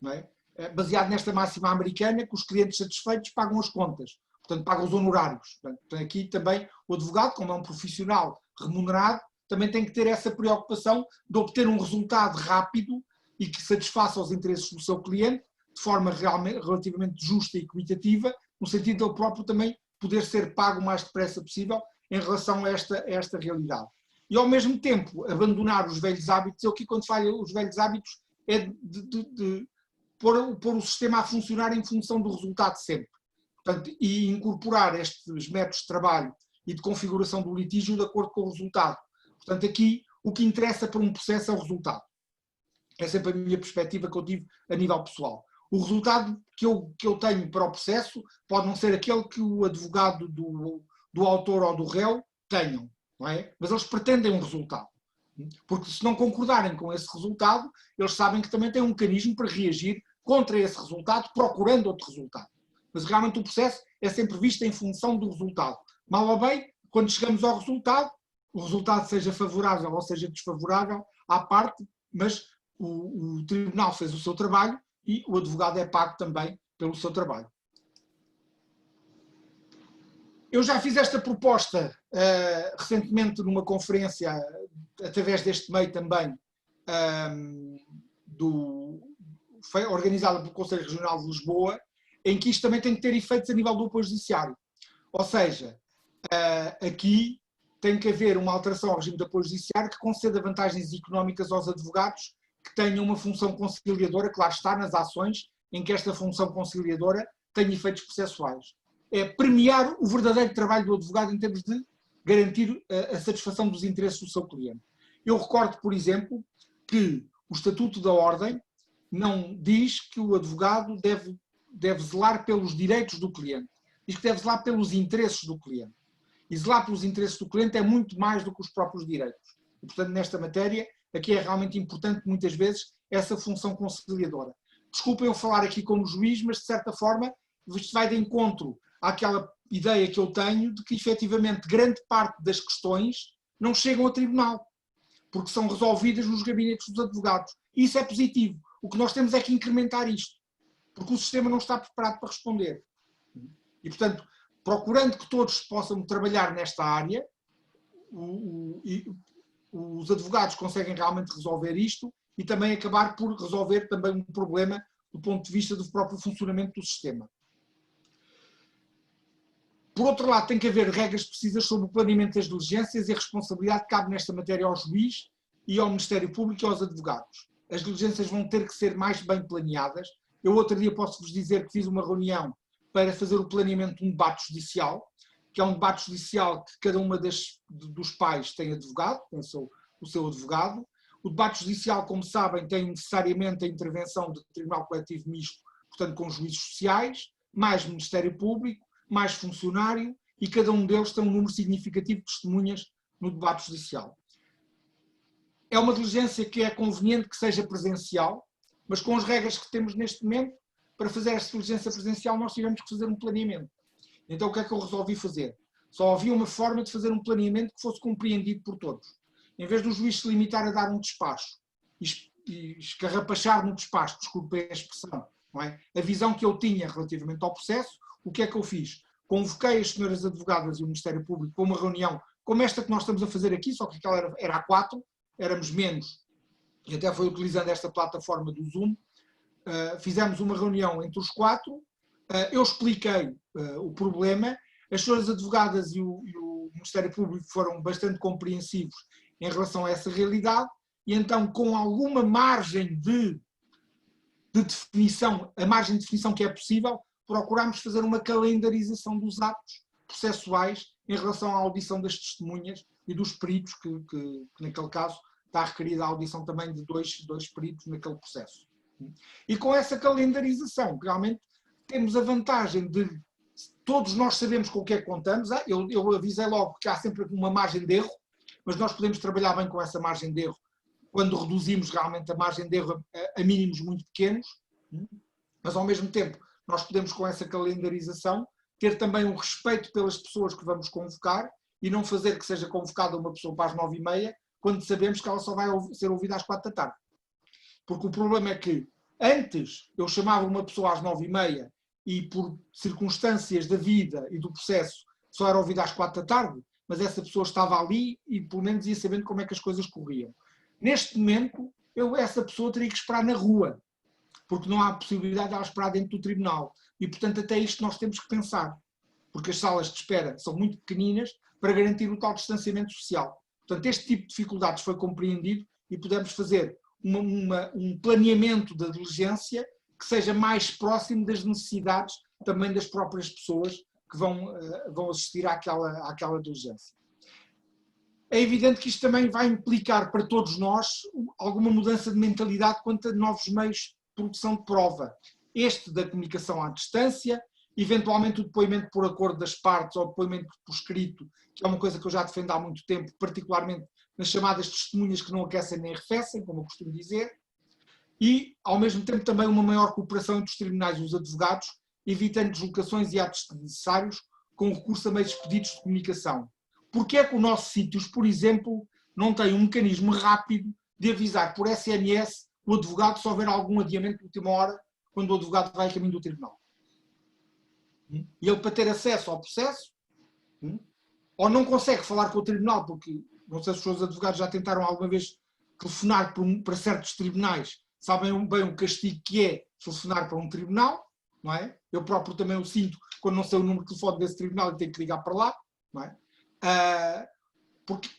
não é? Baseado nesta máxima americana que os clientes satisfeitos pagam as contas, portanto pagam os honorários. Portanto, aqui também o advogado, como é um profissional remunerado, também tem que ter essa preocupação de obter um resultado rápido e que satisfaça os interesses do seu cliente de forma relativamente justa e equitativa, no sentido de ele próprio também poder ser pago o mais depressa possível em relação a esta realidade. E ao mesmo tempo abandonar os velhos hábitos. Eu aqui quando falo os velhos hábitos é de pôr o sistema a funcionar em função do resultado sempre. Portanto, e incorporar estes métodos de trabalho e de configuração do litígio de acordo com o resultado. Portanto, aqui o que interessa para um processo é o resultado. É sempre a minha perspectiva que eu tive a nível pessoal. O resultado que eu tenho para o processo pode não ser aquele que o advogado do autor ou do réu tenham, não é? Mas eles pretendem um resultado. Porque se não concordarem com esse resultado, eles sabem que também têm um mecanismo para reagir contra esse resultado, procurando outro resultado. Mas realmente o processo é sempre visto em função do resultado. Mal ou bem, quando chegamos ao resultado, o resultado seja favorável ou seja desfavorável à parte, mas o tribunal fez o seu trabalho e o advogado é pago também pelo seu trabalho. Eu já fiz esta proposta recentemente numa conferência, através deste meio também, organizada pelo Conselho Regional de Lisboa, em que isto também tem que ter efeitos a nível do apoio judiciário. Ou seja, aqui tem que haver uma alteração ao regime de apoio judiciário que conceda vantagens económicas aos advogados que tenham uma função conciliadora, claro está, nas ações em que esta função conciliadora tem efeitos processuais. É premiar o verdadeiro trabalho do advogado em termos de garantir a satisfação dos interesses do seu cliente. Eu recordo, por exemplo, que o Estatuto da Ordem não diz que o advogado deve zelar pelos direitos do cliente, diz que deve zelar pelos interesses do cliente. E zelar pelos interesses do cliente é muito mais do que os próprios direitos. E, portanto, nesta matéria, aqui é realmente importante, muitas vezes, essa função conciliadora. Desculpem eu falar aqui como juiz, mas, de certa forma, isto vai de encontro àquela ideia que eu tenho de que, efetivamente, grande parte das questões não chegam ao tribunal, porque são resolvidas nos gabinetes dos advogados. E isso é positivo. O que nós temos é que incrementar isto, porque o sistema não está preparado para responder. E, portanto, procurando que todos possam trabalhar nesta área, os advogados conseguem realmente resolver isto e também acabar por resolver também um problema do ponto de vista do próprio funcionamento do sistema. Por outro lado, tem que haver regras precisas sobre o planeamento das diligências e a responsabilidade que cabe nesta matéria ao juiz e ao Ministério Público e aos advogados. As diligências vão ter que ser mais bem planeadas. Eu outro dia posso-vos dizer que fiz uma reunião para fazer o planeamento de um debate judicial, que é um debate judicial que cada uma dos pais tem advogado, tem o seu advogado. O debate judicial, como sabem, tem necessariamente a intervenção do Tribunal Coletivo Misto, portanto com juízes sociais, mais Ministério Público, mais funcionário, e cada um deles tem um número significativo de testemunhas no debate judicial. É uma diligência que é conveniente que seja presencial, mas com as regras que temos neste momento, para fazer esta diligência presencial nós tivemos que fazer um planeamento. Então o que é que eu resolvi fazer? Só havia uma forma de fazer um planeamento que fosse compreendido por todos. Em vez do juiz se limitar a dar um despacho e escarrapachar no despacho, desculpem a expressão, não é? A visão que eu tinha relativamente ao processo, o que é que eu fiz? Convoquei as senhoras advogadas e o Ministério Público para uma reunião como esta que nós estamos a fazer aqui, só que aquela era a 4, éramos menos, e até foi utilizando esta plataforma do Zoom. Fizemos uma reunião entre os 4, eu expliquei o problema, as senhoras advogadas e o Ministério Público foram bastante compreensivos em relação a essa realidade, e então com alguma margem de definição, a margem de definição que é possível, procurámos fazer uma calendarização dos atos processuais em relação à audição das testemunhas e dos peritos, que naquele caso está requerida a audição também de dois peritos naquele processo. E com essa calendarização, realmente, temos a vantagem de todos nós sabemos com o que é que contamos. Eu avisei logo que há sempre uma margem de erro, mas nós podemos trabalhar bem com essa margem de erro quando reduzimos realmente a margem de erro a mínimos muito pequenos, mas ao mesmo tempo nós podemos com essa calendarização ter também um respeito pelas pessoas que vamos convocar e não fazer que seja convocada uma pessoa para as 9h30 quando sabemos que ela só vai ser ouvida às 4 da tarde. Porque o problema é que Antes, eu chamava uma pessoa às 9h30 e por circunstâncias da vida e do processo só era ouvida às 4 da tarde, mas essa pessoa estava ali e pelo menos ia sabendo como é que as coisas corriam. Neste momento, essa pessoa teria que esperar na rua, porque não há possibilidade de ela esperar dentro do tribunal. E, portanto, até isto nós temos que pensar, porque as salas de espera são muito pequeninas para garantir o tal distanciamento social. Portanto, este tipo de dificuldades foi compreendido e pudemos fazer um planeamento da diligência que seja mais próximo das necessidades também das próprias pessoas que vão assistir àquela diligência. É evidente que isto também vai implicar para todos nós alguma mudança de mentalidade quanto a novos meios de produção de prova. Este da comunicação à distância, eventualmente o depoimento por acordo das partes ou o depoimento por escrito, que é uma coisa que eu já defendo há muito tempo, particularmente nas chamadas testemunhas que não aquecem nem arrefecem, como eu costumo dizer, e, ao mesmo tempo, também uma maior cooperação entre os tribunais e os advogados, evitando deslocações e atos desnecessários com recurso a meios expeditos de comunicação. Porque é que o nosso sítios, por exemplo, não tem um mecanismo rápido de avisar por SMS o advogado se houver algum adiamento de última hora quando o advogado vai a caminho do tribunal? E ele, para ter acesso ao processo, ou não consegue falar com o tribunal, porque não sei se os seus advogados já tentaram alguma vez telefonar para certos tribunais, sabem bem o castigo que é telefonar para um tribunal, não é? Eu próprio também o sinto quando não sei o número de telefone desse tribunal e tenho que ligar para lá, não é?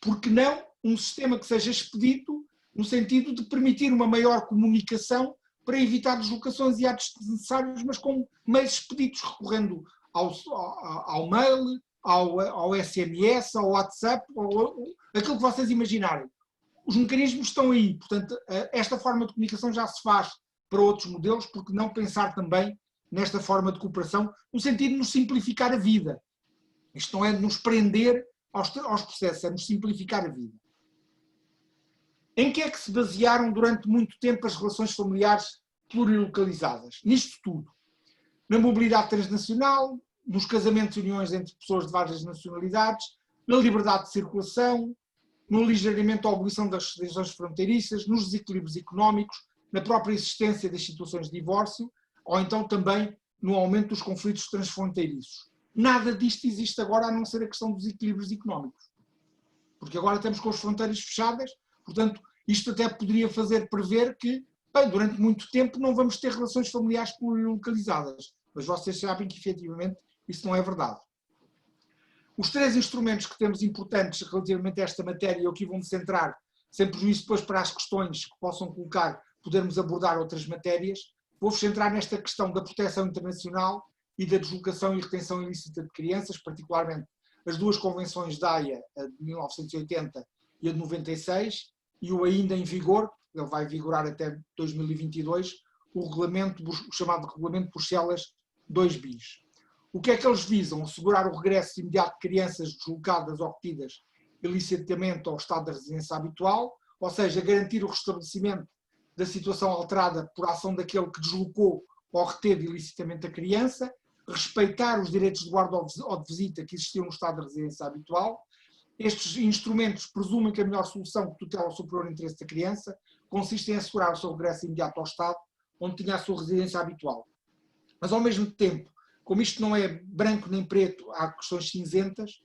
Porque não um sistema que seja expedito no sentido de permitir uma maior comunicação para evitar deslocações e atos desnecessários, mas com meios expeditos, recorrendo ao mail, ao SMS, ao WhatsApp, aquilo que vocês imaginarem. Os mecanismos estão aí, portanto, esta forma de comunicação já se faz para outros modelos, porque não pensar também nesta forma de cooperação, no sentido de nos simplificar a vida. Isto não é de nos prender aos processos, é de nos simplificar a vida. Em que é que se basearam durante muito tempo as relações familiares plurilocalizadas? Nisto tudo. Na mobilidade transnacional, nos casamentos e uniões entre pessoas de várias nacionalidades, na liberdade de circulação, no aligeiramento ou abolição das restrições fronteiriças, nos desequilíbrios económicos, na própria existência das situações de divórcio, ou então também no aumento dos conflitos transfronteiriços. Nada disto existe agora a não ser a questão dos equilíbrios económicos. Porque agora estamos com as fronteiras fechadas, portanto, isto até poderia fazer prever que, bem, durante muito tempo não vamos ter relações familiares plurilocalizadas. Mas vocês sabem que, efetivamente, isso não é verdade. Os 3 instrumentos que temos importantes relativamente a esta matéria, eu aqui vou-me centrar, sem prejuízo depois para as questões que possam colocar, podermos abordar outras matérias, vou-vos centrar nesta questão da proteção internacional e da deslocação e retenção ilícita de crianças, particularmente as 2 convenções da Haia, a de 1980 e a de 96, e o ainda em vigor, ele vai vigorar até 2022, o chamado Regulamento de Bruxelas 2 bis. O que é que eles visam? Assegurar o regresso imediato de crianças deslocadas ou retidas ilicitamente ao estado de residência habitual, ou seja, garantir o restabelecimento da situação alterada por ação daquele que deslocou ou reteve ilicitamente a criança, respeitar os direitos de guarda ou de visita que existiam no estado de residência habitual. Estes instrumentos presumem que a melhor solução que tutela o superior interesse da criança consiste em assegurar o seu regresso imediato ao estado onde tinha a sua residência habitual. Mas, ao mesmo tempo, como isto não é branco nem preto, há questões cinzentas,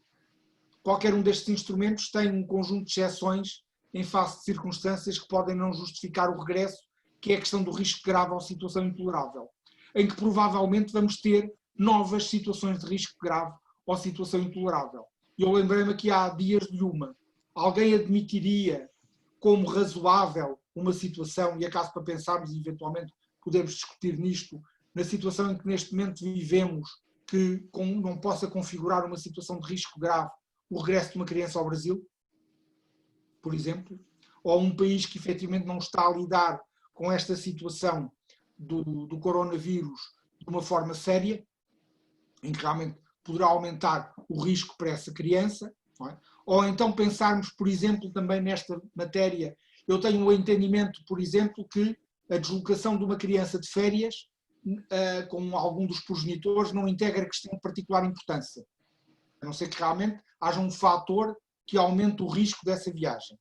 qualquer um destes instrumentos tem um conjunto de exceções em face de circunstâncias que podem não justificar o regresso, que é a questão do risco grave ou situação intolerável, em que provavelmente vamos ter novas situações de risco grave ou situação intolerável. E eu lembrei-me aqui há dias de alguém admitiria como razoável uma situação, e acaso para pensarmos e eventualmente podemos discutir nisto, na situação em que neste momento vivemos, que não possa configurar uma situação de risco grave o regresso de uma criança ao Brasil, por exemplo, ou um país que efetivamente não está a lidar com esta situação do coronavírus de uma forma séria, em que realmente poderá aumentar o risco para essa criança, não é? Ou então pensarmos, por exemplo, também nesta matéria, eu tenho o entendimento, por exemplo, que a deslocação de uma criança de férias com algum dos progenitores não integra questão de particular importância, a não ser que realmente haja um fator que aumente o risco dessa viagem.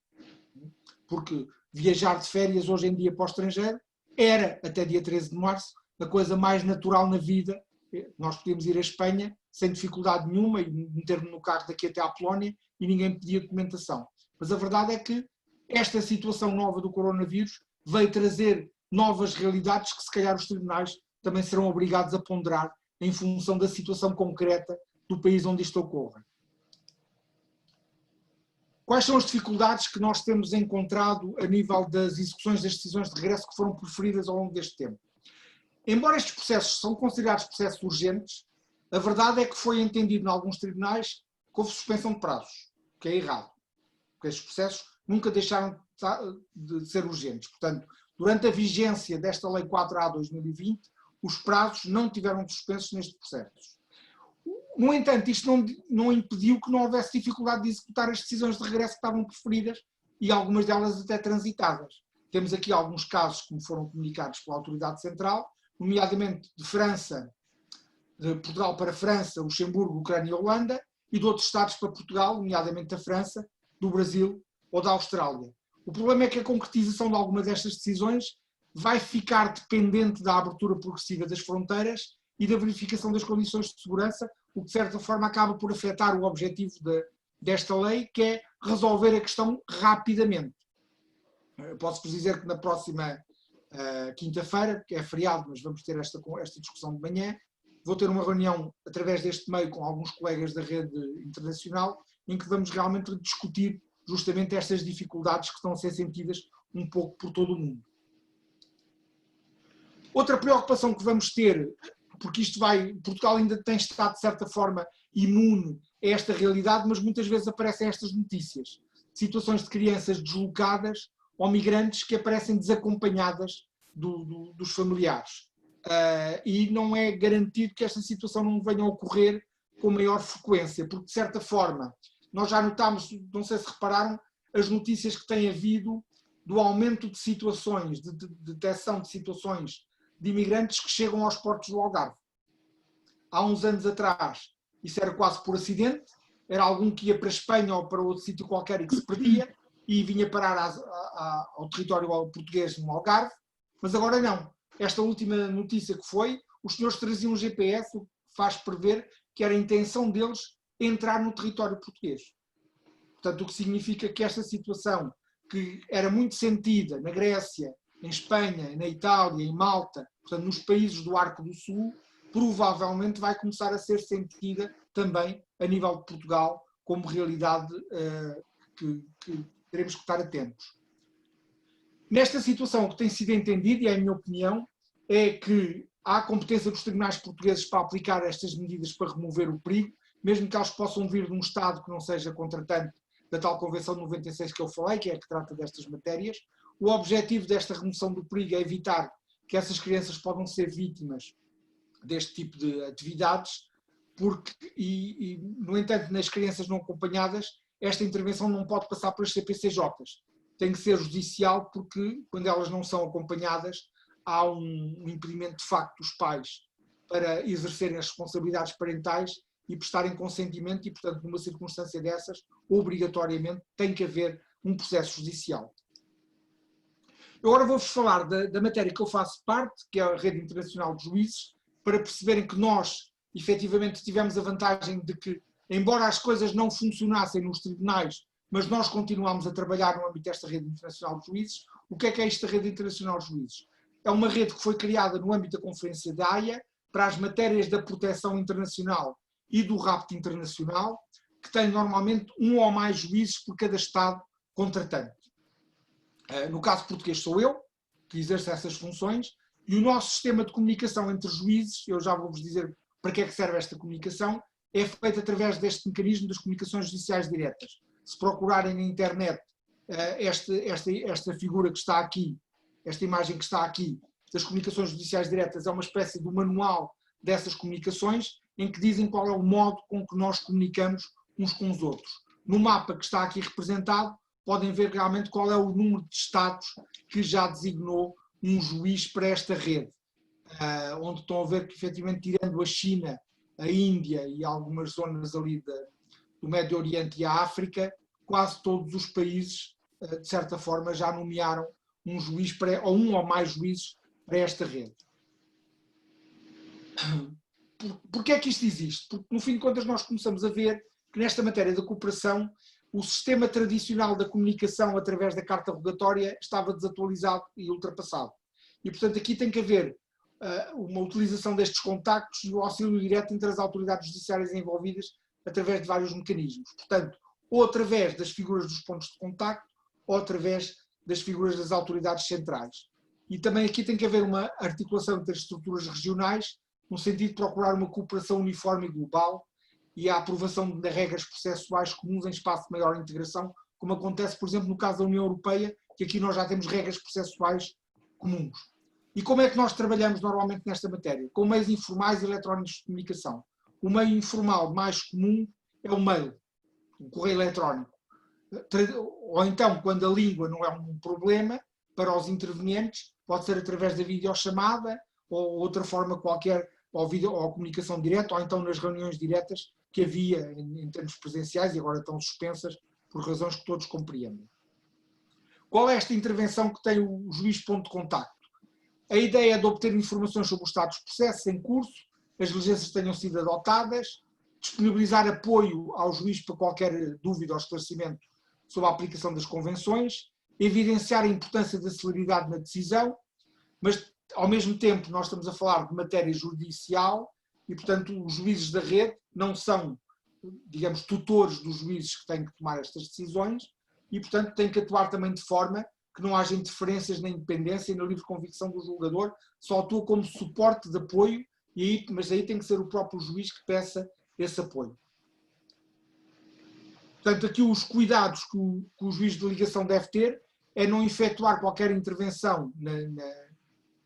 Porque viajar de férias hoje em dia para o estrangeiro era, até dia 13 de março, a coisa mais natural na vida. Nós podíamos ir à Espanha sem dificuldade nenhuma e meter-me no carro daqui até à Polónia e ninguém pedia documentação. Mas a verdade é que esta situação nova do coronavírus veio trazer novas realidades que se calhar os tribunais também serão obrigados a ponderar em função da situação concreta do país onde isto ocorre. Quais são as dificuldades que nós temos encontrado a nível das execuções das decisões de regresso que foram proferidas ao longo deste tempo? Embora estes processos são considerados processos urgentes, a verdade é que foi entendido em alguns tribunais que houve suspensão de prazos, o que é errado, porque estes processos nunca deixaram de ser urgentes. Portanto, durante a vigência desta Lei 4A/2020, os prazos não tiveram suspensos nestes processos. No entanto, isto não impediu que não houvesse dificuldade de executar as decisões de regresso que estavam preferidas e algumas delas até transitadas. Temos aqui alguns casos que me foram comunicados pela Autoridade Central, nomeadamente de França, de Portugal para França, Luxemburgo, Ucrânia e Holanda, e de outros Estados para Portugal, nomeadamente da França, do Brasil ou da Austrália. O problema é que a concretização de algumas destas decisões vai ficar dependente da abertura progressiva das fronteiras e da verificação das condições de segurança, o que de certa forma acaba por afetar o objetivo desta lei, que é resolver a questão rapidamente. Posso-vos dizer que na próxima quinta-feira, que é feriado, mas vamos ter esta discussão de manhã, vou ter uma reunião através deste meio com alguns colegas da rede internacional, em que vamos realmente discutir justamente estas dificuldades que estão a ser sentidas um pouco por todo o mundo. Outra preocupação que vamos ter, porque Portugal ainda tem estado de certa forma imune a esta realidade, mas muitas vezes aparecem estas notícias, situações de crianças deslocadas ou migrantes que aparecem desacompanhadas dos familiares. E não é garantido que esta situação não venha a ocorrer com maior frequência, porque de certa forma nós já notámos, não sei se repararam, as notícias que tem havido do aumento de situações, de detecção de situações de imigrantes que chegam aos portos do Algarve. Há uns anos atrás isso era quase por acidente, era algum que ia para a Espanha ou para outro sítio qualquer e que se perdia e vinha parar ao território português no Algarve, mas agora não. Esta última notícia que foi, os senhores traziam um GPS, o que faz prever que era a intenção deles entrar no território português. Portanto, o que significa que esta situação, que era muito sentida na Grécia, em Espanha, na Itália, em Malta, portanto, nos países do Arco do Sul, provavelmente vai começar a ser sentida também a nível de Portugal como realidade que teremos que estar atentos. Nesta situação, o que tem sido entendido, e é a minha opinião, é que há competência dos tribunais portugueses para aplicar estas medidas para remover o perigo, mesmo que elas possam vir de um Estado que não seja contratante da tal Convenção de 96 que eu falei, que é a que trata destas matérias. O objetivo desta remoção do perigo é evitar que essas crianças possam ser vítimas deste tipo de atividades, porque, no entanto, nas crianças não acompanhadas, esta intervenção não pode passar pelas CPCJs. Tem que ser judicial, porque quando elas não são acompanhadas, há um impedimento de facto dos pais para exercerem as responsabilidades parentais e prestarem consentimento e, portanto, numa circunstância dessas, obrigatoriamente tem que haver um processo judicial. Agora vou-vos falar da matéria que eu faço parte, que é a Rede Internacional de Juízes, para perceberem que nós, efetivamente, tivemos a vantagem de que, embora as coisas não funcionassem nos tribunais, mas nós continuamos a trabalhar no âmbito desta Rede Internacional de Juízes. O que é esta Rede Internacional de Juízes? É uma rede que foi criada no âmbito da Conferência da Haia para as matérias da proteção internacional e do rapto internacional, que tem normalmente um ou mais juízes por cada Estado contratante. No caso português sou eu, que exerço essas funções, e o nosso sistema de comunicação entre juízes, eu já vou-vos dizer para que é que serve esta comunicação, é feito através deste mecanismo das comunicações judiciais diretas. Se procurarem na internet esta figura que está aqui, esta imagem que está aqui, das comunicações judiciais diretas, é uma espécie de manual dessas comunicações, em que dizem qual é o modo com que nós comunicamos uns com os outros. No mapa que está aqui representado, podem ver realmente qual é o número de estados que já designou um juiz para esta rede, onde estão a ver que, efetivamente, tirando a China, a Índia e algumas zonas ali do Médio Oriente e a África, quase todos os países, de certa forma, já nomearam um juiz, ou um ou mais juízes, para esta rede. Porquê é que isto existe? Porque, no fim de contas, nós começamos a ver que nesta matéria da cooperação o sistema tradicional da comunicação através da carta rogatória estava desatualizado e ultrapassado. E, portanto, aqui tem que haver uma utilização destes contactos e o auxílio direto entre as autoridades judiciárias envolvidas através de vários mecanismos. Portanto, ou através das figuras dos pontos de contacto ou através das figuras das autoridades centrais. E também aqui tem que haver uma articulação entre as estruturas regionais, no sentido de procurar uma cooperação uniforme e global e a aprovação de regras processuais comuns em espaço de maior integração, como acontece, por exemplo, no caso da União Europeia, que aqui nós já temos regras processuais comuns. E como é que nós trabalhamos normalmente nesta matéria? Com meios informais e eletrónicos de comunicação. O meio informal mais comum é o mail, o correio eletrónico. Ou então, quando a língua não é um problema para os intervenientes, pode ser através da videochamada ou outra forma qualquer, ou comunicação direta, ou então nas reuniões diretas que havia em termos presenciais e agora estão suspensas por razões que todos compreendem. Qual é esta intervenção que tem o juiz ponto de contacto? A ideia é de obter informações sobre o estado dos processos em curso, as diligências tenham sido adotadas, disponibilizar apoio ao juiz para qualquer dúvida ou esclarecimento sobre a aplicação das convenções, evidenciar a importância da celeridade na decisão, mas ao mesmo tempo nós estamos a falar de matéria judicial e, portanto, os juízes da rede não são, digamos, tutores dos juízes que têm que tomar estas decisões e, portanto, têm que atuar também de forma que não haja interferências na independência e na livre convicção do julgador, só atua como suporte de apoio, mas aí tem que ser o próprio juiz que peça esse apoio. Portanto, aqui os cuidados que o juiz de ligação deve ter é não efetuar qualquer intervenção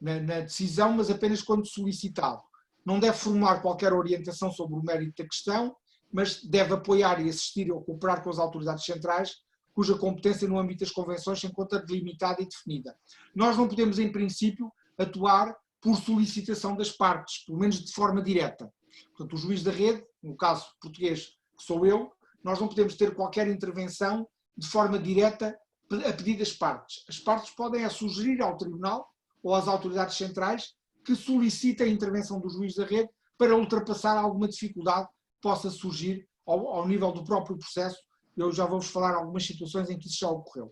na decisão, mas apenas quando solicitado. Não deve formular qualquer orientação sobre o mérito da questão, mas deve apoiar e assistir ou cooperar com as autoridades centrais, cuja competência no âmbito das convenções se encontra delimitada e definida. Nós não podemos, em princípio, atuar por solicitação das partes, pelo menos de forma direta. Portanto, o juiz da rede, no caso português, que sou eu, nós não podemos ter qualquer intervenção de forma direta a pedido das partes. As partes podem sugerir ao tribunal ou às autoridades centrais que solicitem a intervenção do juiz da rede para ultrapassar alguma dificuldade que possa surgir ao nível do próprio processo. Eu já vou-vos falar algumas situações em que isso já ocorreu.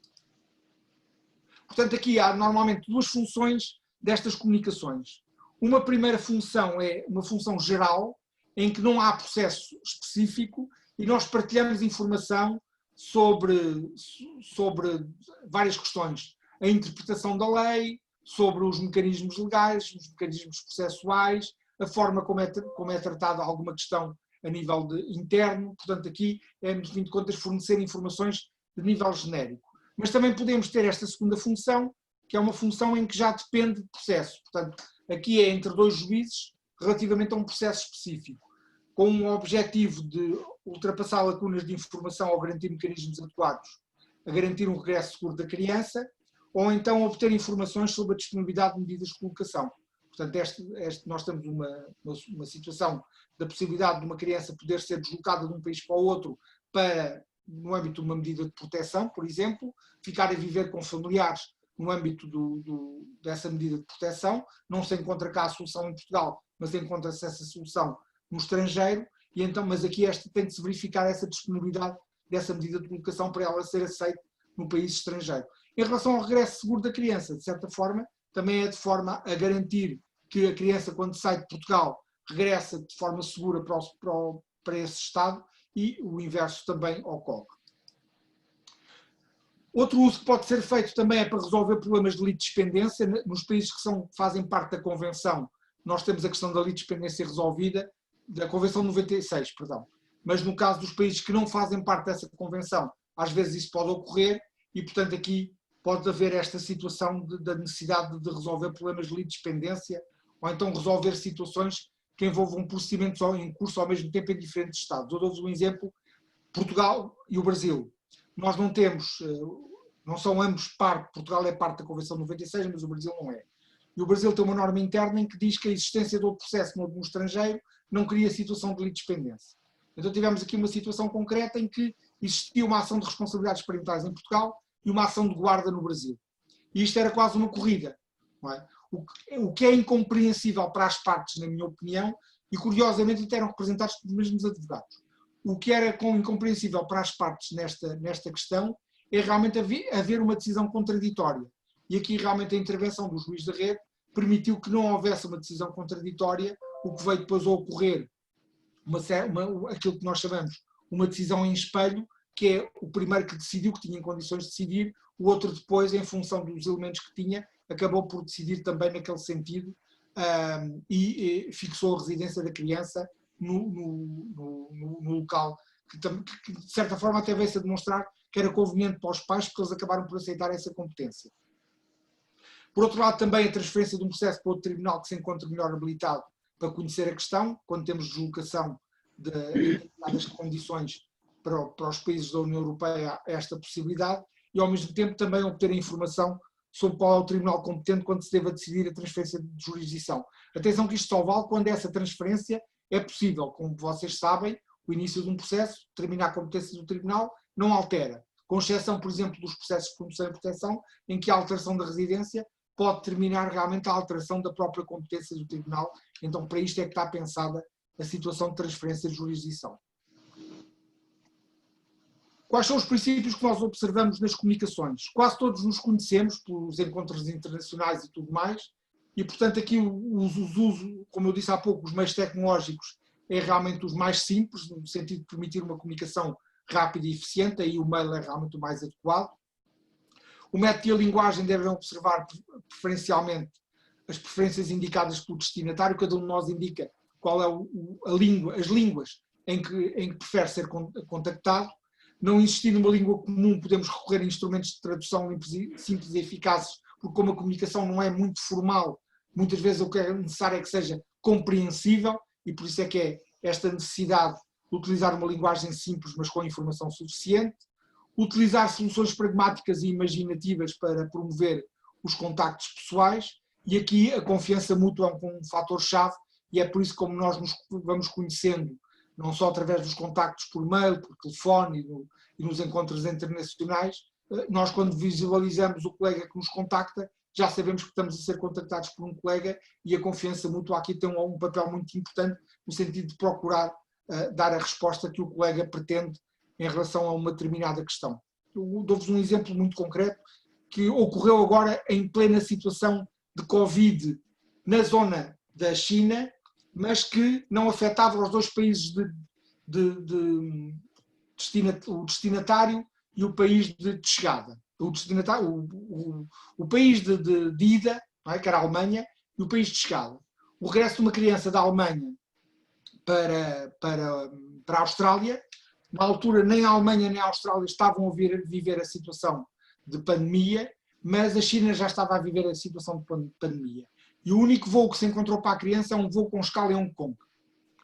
Portanto, aqui há normalmente duas funções destas comunicações. Uma primeira função é uma função geral, em que não há processo específico e nós partilhamos informação sobre várias questões. A interpretação da lei, sobre os mecanismos legais, os mecanismos processuais, a forma como é tratada alguma questão a nível interno. Portanto, aqui é, no fim de contas, fornecer informações de nível genérico. Mas também podemos ter esta segunda função, que é uma função em que já depende de processo. Portanto, aqui é entre dois juízes relativamente a um processo específico, com um objetivo de ultrapassar lacunas de informação ou garantir mecanismos adequados a garantir um regresso seguro da criança, ou então obter informações sobre a disponibilidade de medidas de colocação. Portanto, nós temos uma situação da possibilidade de uma criança poder ser deslocada de um país para o outro no âmbito de uma medida de proteção, por exemplo, ficar a viver com familiares no âmbito dessa medida de proteção. Não se encontra cá a solução em Portugal, mas encontra-se essa solução no estrangeiro, e então, mas aqui tem de se verificar essa disponibilidade dessa medida de colocação para ela ser aceita no país estrangeiro. Em relação ao regresso seguro da criança, de certa forma, também é de forma a garantir que a criança, quando sai de Portugal, regressa de forma segura para esse Estado, e o inverso também ocorre. Outro uso que pode ser feito também é para resolver problemas de litispendência. Nos países que fazem parte da Convenção, nós temos a questão da litispendência resolvida, da Convenção 96, perdão. Mas no caso dos países que não fazem parte dessa Convenção, às vezes isso pode ocorrer e, portanto, aqui pode haver esta situação da necessidade de resolver problemas de litispendência ou então resolver situações que envolvam procedimentos em curso ao mesmo tempo em diferentes Estados. Eu dou-vos um exemplo: Portugal e o Brasil. Nós não temos, não são ambos parte, Portugal é parte da Convenção 96, mas o Brasil não é. E o Brasil tem uma norma interna em que diz que a existência de outro processo no estrangeiro não cria situação de litispendência. Então tivemos aqui uma situação concreta em que existia uma ação de responsabilidades parentais em Portugal e uma ação de guarda no Brasil. E isto era quase uma corrida. Não é? o que é incompreensível para as partes, na minha opinião, e curiosamente até eram representados pelos mesmos advogados. O que era incompreensível para as partes nesta questão é realmente haver uma decisão contraditória. E aqui realmente a intervenção do juiz da rede permitiu que não houvesse uma decisão contraditória, o que veio depois a ocorrer aquilo que nós chamamos uma decisão em espelho, que é o primeiro que decidiu, que tinha condições de decidir, o outro depois, em função dos elementos que tinha, acabou por decidir também naquele sentido e fixou a residência da criança no local, que de certa forma até veio-se a demonstrar que era conveniente para os pais, porque eles acabaram por aceitar essa competência. Por outro lado, também a transferência de um processo para outro tribunal que se encontre melhor habilitado para conhecer a questão, quando temos deslocação de determinadas condições para os países da União Europeia, há esta possibilidade, e ao mesmo tempo também obter a informação sobre qual é o tribunal competente quando se deve decidir a transferência de jurisdição. Atenção que isto só vale quando essa transferência é possível. Como vocês sabem, o início de um processo, determinar a competência do tribunal, não altera. Com exceção, por exemplo, dos processos de promoção e proteção, em que a alteração da residência pode determinar realmente a alteração da própria competência do tribunal. Então, para isto é que está pensada a situação de transferência de jurisdição. Quais são os princípios que nós observamos nas comunicações? Quase todos nos conhecemos pelos encontros internacionais e tudo mais, e portanto aqui o uso, como eu disse há pouco, os meios tecnológicos é realmente os mais simples, no sentido de permitir uma comunicação rápida e eficiente, aí o mail é realmente o mais adequado. O método e a linguagem devem observar preferencialmente as preferências indicadas pelo destinatário, cada um de nós indica qual é as línguas em que prefere ser contactado. Não existir numa língua comum, podemos recorrer a instrumentos de tradução simples e eficazes, porque como a comunicação não é muito formal, muitas vezes o que é necessário é que seja compreensível, e por isso é que é esta necessidade de utilizar uma linguagem simples, mas com informação suficiente. Utilizar soluções pragmáticas e imaginativas para promover os contactos pessoais, e aqui a confiança mútua é um fator-chave, e é por isso como nós nos vamos conhecendo, não só através dos contactos por mail, por telefone e nos encontros internacionais, nós quando visualizamos o colega que nos contacta, já sabemos que estamos a ser contactados por um colega, e a confiança mútua aqui tem um papel muito importante no sentido de procurar dar a resposta que o colega pretende em relação a uma determinada questão. Eu dou-vos um exemplo muito concreto que ocorreu agora em plena situação de Covid na zona da China, mas que não afetava os dois países o destinatário e o país de chegada. O país de ida, não é, que era a Alemanha, e o país de chegada. O regresso de uma criança da Alemanha para a Austrália, na altura nem a Alemanha nem a Austrália estavam a viver a situação de pandemia, mas a China já estava a viver a situação de pandemia. E o único voo que se encontrou para a criança é um voo com escala em Hong Kong,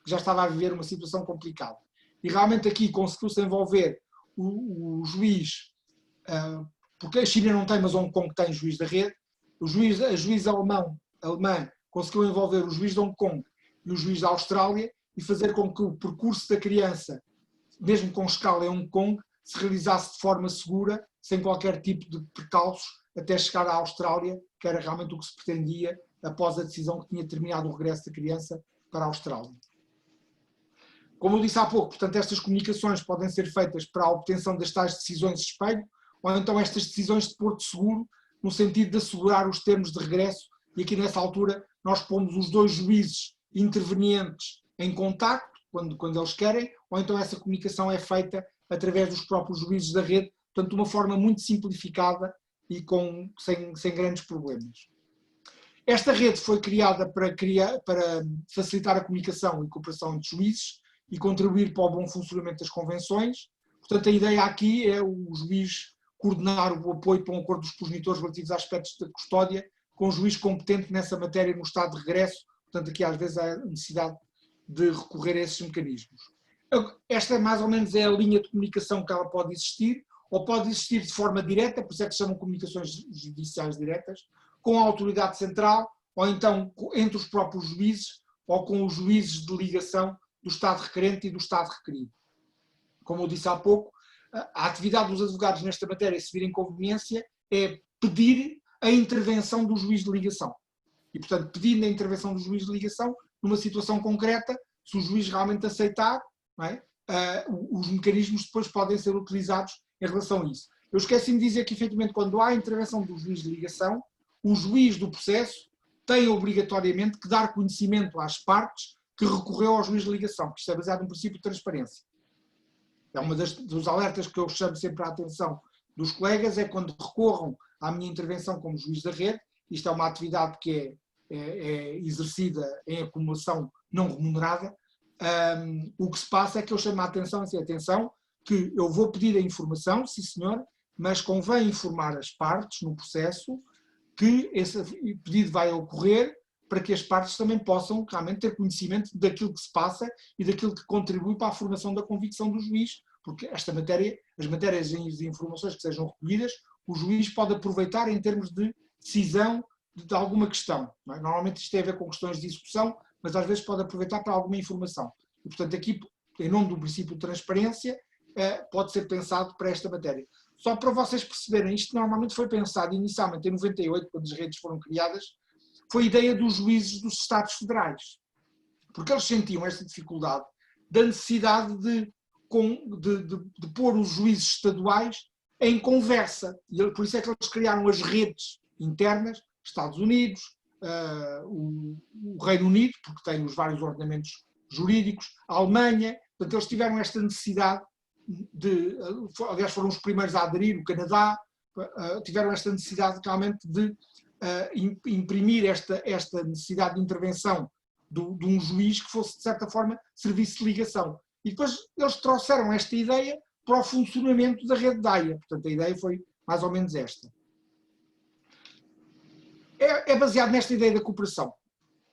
que já estava a viver uma situação complicada. E realmente aqui conseguiu-se envolver o juiz, porque a China não tem, mas Hong Kong tem juiz da rede, a juíza alemã conseguiu envolver o juiz de Hong Kong e o juiz da Austrália e fazer com que o percurso da criança, mesmo com escala em Hong Kong, se realizasse de forma segura, sem qualquer tipo de percalços, até chegar à Austrália, que era realmente o que se pretendia após a decisão que tinha terminado o regresso da criança para a Austrália. Como eu disse há pouco, portanto, estas comunicações podem ser feitas para a obtenção das tais decisões de espelho, ou então estas decisões de porto seguro, no sentido de assegurar os termos de regresso, e aqui nessa altura nós pomos os dois juízes intervenientes em contacto, quando eles querem, ou então essa comunicação é feita através dos próprios juízes da rede, portanto de uma forma muito simplificada e sem grandes problemas. Esta rede foi criada para facilitar a comunicação e cooperação entre juízes e contribuir para o bom funcionamento das convenções. Portanto, a ideia aqui é o juiz coordenar o apoio para um acordo dos progenitores relativos a aspectos da custódia com o juiz competente nessa matéria no estado de regresso. Portanto, aqui às vezes há necessidade de recorrer a esses mecanismos. Esta mais ou menos é a linha de comunicação que ela pode existir, ou pode existir de forma direta, por isso é que se chamam comunicações judiciais diretas, com a autoridade central, ou então entre os próprios juízes, ou com os juízes de ligação do Estado requerente e do Estado requerido. Como eu disse há pouco, a atividade dos advogados nesta matéria, se vir inconveniência, é pedir a intervenção do juiz de ligação. E, portanto, pedindo a intervenção do juiz de ligação, numa situação concreta, se o juiz realmente aceitar, não é? Os mecanismos depois podem ser utilizados em relação a isso. Eu esqueci-me de dizer que, efetivamente, quando há a intervenção do juiz de ligação, o juiz do processo tem obrigatoriamente que dar conhecimento às partes que recorreu ao juiz de ligação, porque isto é baseado no princípio de transparência. É uma dos alertas que eu chamo sempre a atenção dos colegas, é quando recorram à minha intervenção como juiz da rede. Isto é uma atividade que é exercida em acumulação não remunerada. O que se passa é que eu chamo a atenção, assim, atenção, que eu vou pedir a informação, sim senhor, mas convém informar as partes no processo que esse pedido vai ocorrer para que as partes também possam realmente ter conhecimento daquilo que se passa e daquilo que contribui para a formação da convicção do juiz, porque esta matéria, as matérias e informações que sejam recolhidas, o juiz pode aproveitar em termos de decisão de alguma questão. Não é? Normalmente isto tem a ver com questões de execução, mas às vezes pode aproveitar para alguma informação. E, portanto, aqui, em nome do princípio de transparência, pode ser pensado para esta matéria. Só para vocês perceberem, isto normalmente foi pensado inicialmente em 98, quando as redes foram criadas, foi a ideia dos juízes dos Estados Federais, porque eles sentiam esta dificuldade da necessidade de pôr os juízes estaduais em conversa. E por isso é que eles criaram as redes internas, Estados Unidos, o Reino Unido, porque tem os vários ordenamentos jurídicos, a Alemanha. Portanto, eles tiveram esta necessidade aliás, foram os primeiros a aderir, o Canadá, tiveram esta necessidade realmente de imprimir esta necessidade de intervenção de um juiz que fosse, de certa forma, serviço de ligação. E depois eles trouxeram esta ideia para o funcionamento da rede DAIA. Portanto, a ideia foi mais ou menos esta. É baseado nesta ideia da cooperação,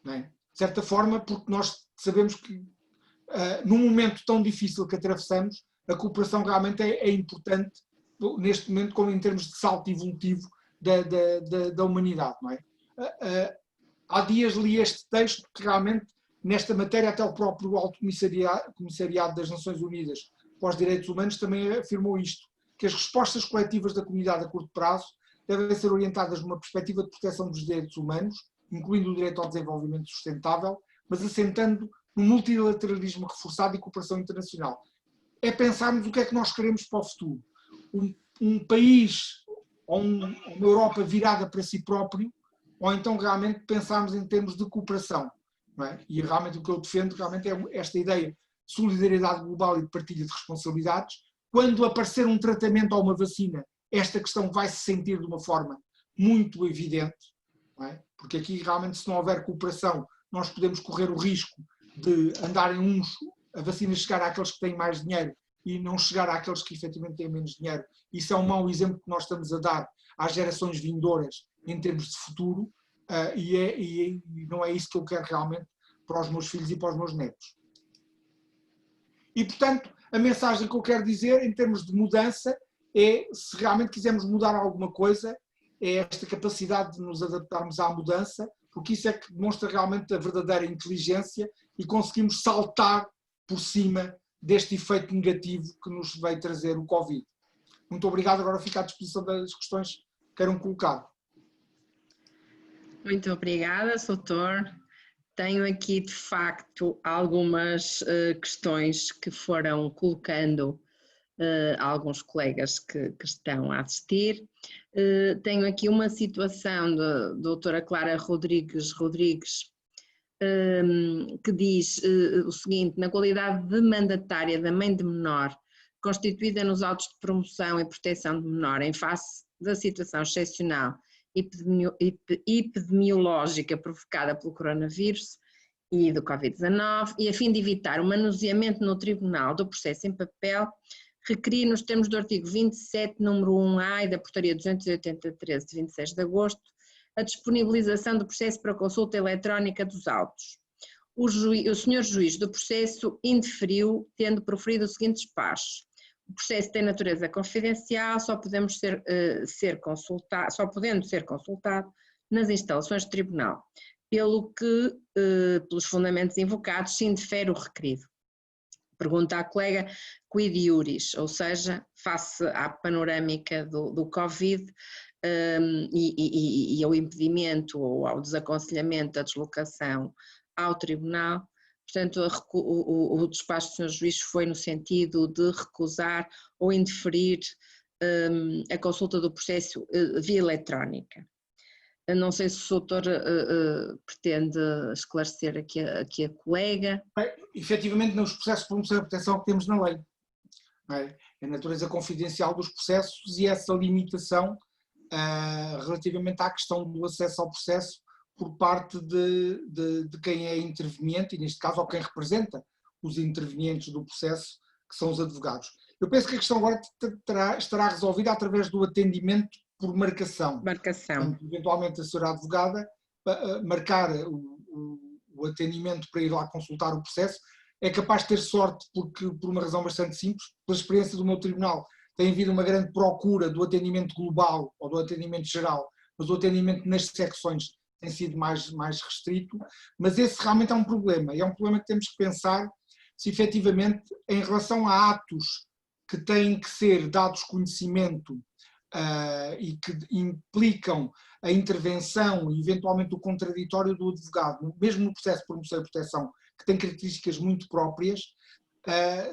não é? De certa forma, porque nós sabemos que, num momento tão difícil que atravessamos, a cooperação realmente é importante, neste momento, como em termos de salto evolutivo da humanidade, não é? Há dias li este texto que realmente, nesta matéria, até o próprio Alto Comissariado das Nações Unidas para os Direitos Humanos também afirmou isto, que as respostas coletivas da comunidade a curto prazo devem ser orientadas numa perspectiva de proteção dos direitos humanos, incluindo o direito ao desenvolvimento sustentável, mas assentando no multilateralismo reforçado e cooperação internacional. É pensarmos o que é que nós queremos para o futuro. Um país ou uma Europa virada para si próprio, ou então realmente pensarmos em termos de cooperação. Não é? E realmente o que eu defendo realmente é esta ideia de solidariedade global e de partilha de responsabilidades. Quando aparecer um tratamento ou uma vacina, esta questão vai se sentir de uma forma muito evidente, não é? Porque aqui realmente, se não houver cooperação, nós podemos correr o risco de andarem a vacina chegar àqueles que têm mais dinheiro e não chegar àqueles que efetivamente têm menos dinheiro. Isso é um mau exemplo que nós estamos a dar às gerações vindouras em termos de futuro, e não é isso que eu quero realmente para os meus filhos e para os meus netos. E, portanto, a mensagem que eu quero dizer em termos de mudança é, se realmente quisermos mudar alguma coisa, é esta capacidade de nos adaptarmos à mudança, porque isso é que demonstra realmente a verdadeira inteligência e conseguimos saltar por cima deste efeito negativo que nos veio trazer o Covid. Muito obrigado, agora fico à disposição das questões que queiram colocar. Muito obrigada, doutor. Tenho aqui, de facto, algumas questões que foram colocando alguns colegas que estão a assistir. Tenho aqui uma situação da doutora Clara Rodrigues, que diz o seguinte: na qualidade de mandatária da mãe de menor, constituída nos autos de promoção e proteção de menor em face da situação excepcional epidemiológica provocada pelo coronavírus e do Covid-19, e a fim de evitar o manuseamento no tribunal do processo em papel, requerir, nos termos do artigo 27, número 1A e da portaria 283 de 26 de agosto, a disponibilização do processo para consulta eletrónica dos autos. O senhor juiz do processo indeferiu, tendo proferido o seguinte despacho: o processo tem natureza confidencial, só podendo ser consultado nas instalações do tribunal, pelo que, pelos fundamentos invocados, se indefere o requerido. Pergunta à colega quid iuris, ou seja, face à panorâmica do Covid, e ao impedimento ou ao desaconselhamento da deslocação ao tribunal. Portanto, o despacho do Sr. Juiz foi no sentido de recusar ou indeferir a consulta do processo via eletrónica. Não sei se o doutor pretende esclarecer aqui a colega. Bem, efetivamente, nos processos de promoção e proteção que temos na lei. É a natureza confidencial dos processos e essa limitação relativamente à questão do acesso ao processo por parte de quem é interveniente, e neste caso, ou quem representa os intervenientes do processo, que são os advogados. Eu penso que a questão agora estará resolvida através do atendimento por marcação. Marcação. Portanto, eventualmente a senhora advogada marcar o atendimento para ir lá consultar o processo, é capaz de ter sorte porque, por uma razão bastante simples, pela experiência do meu tribunal, tem havido uma grande procura do atendimento global ou do atendimento geral, mas o atendimento nas secções tem sido mais restrito, mas esse realmente é um problema, e é um problema que temos que pensar se efetivamente, em relação a atos que têm que ser dados conhecimento e que implicam a intervenção e eventualmente o contraditório do advogado, mesmo no processo de promoção e proteção, que tem características muito próprias,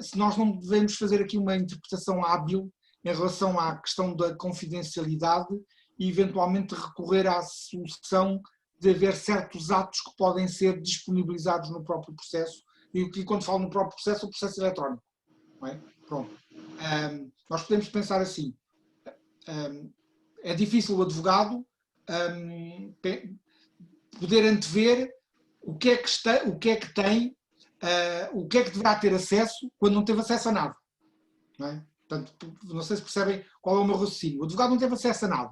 se nós não devemos fazer aqui uma interpretação hábil em relação à questão da confidencialidade e eventualmente recorrer à solução de haver certos atos que podem ser disponibilizados no próprio processo, e quando falo no próprio processo, o processo eletrónico. Não é? Pronto. Nós podemos pensar assim, é difícil o advogado poder antever o que é que tem, o que é que deverá ter acesso quando não teve acesso a nada. Não é? Portanto, não sei se percebem qual é o meu raciocínio. O advogado não teve acesso a nada.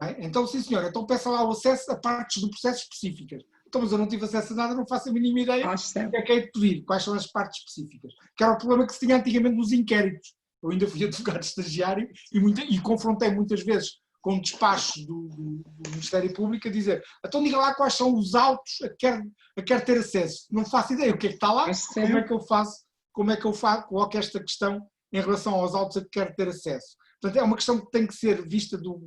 Não é? Então, sim senhor, então peça lá o acesso a partes do processo específicas. Então, mas eu não tive acesso a nada, não faço a mínima ideia do que é de pedir, quais são as partes específicas. Que era o problema que se tinha antigamente nos inquéritos. Eu ainda fui advogado estagiário e confrontei muitas vezes com despachos do Ministério Público a dizer, então diga lá quais são os autos a que quer ter acesso. Não faço ideia o que é que está lá, como é que eu coloco esta questão em relação aos autos a que quer ter acesso. Portanto, é uma questão que tem que ser vista do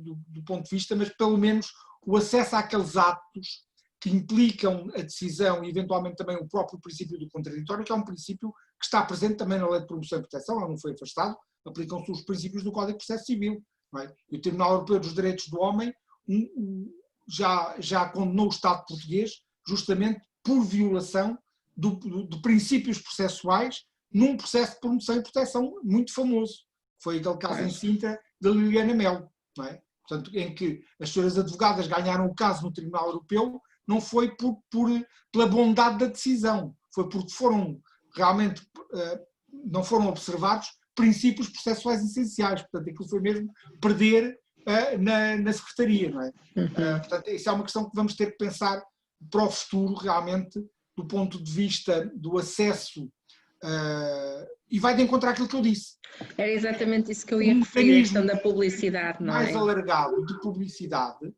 ponto de vista, mas pelo menos o acesso àqueles atos que implicam a decisão e eventualmente também o próprio princípio do contraditório, que é um princípio que está presente também na Lei de Promoção e Proteção, ela não foi afastado, aplicam-se os princípios do Código de Processo Civil. Não é? E o Tribunal Europeu dos Direitos do Homem já condenou o Estado português justamente por violação de princípios processuais num processo de promoção e proteção muito famoso. Foi aquele caso em Sintra da Liliana Melo, não é? Portanto, em que as senhoras advogadas ganharam o caso no Tribunal Europeu, não foi pela bondade da decisão, foi porque realmente não foram observados princípios processuais essenciais. Portanto, aquilo foi mesmo perder na Secretaria, não é? Portanto, isso é uma questão que vamos ter que pensar para o futuro, realmente, do ponto de vista do acesso, e vai de encontrar aquilo que eu disse. Era exatamente isso que eu ia referir, a questão da publicidade, não é? Mais alargado de publicidade,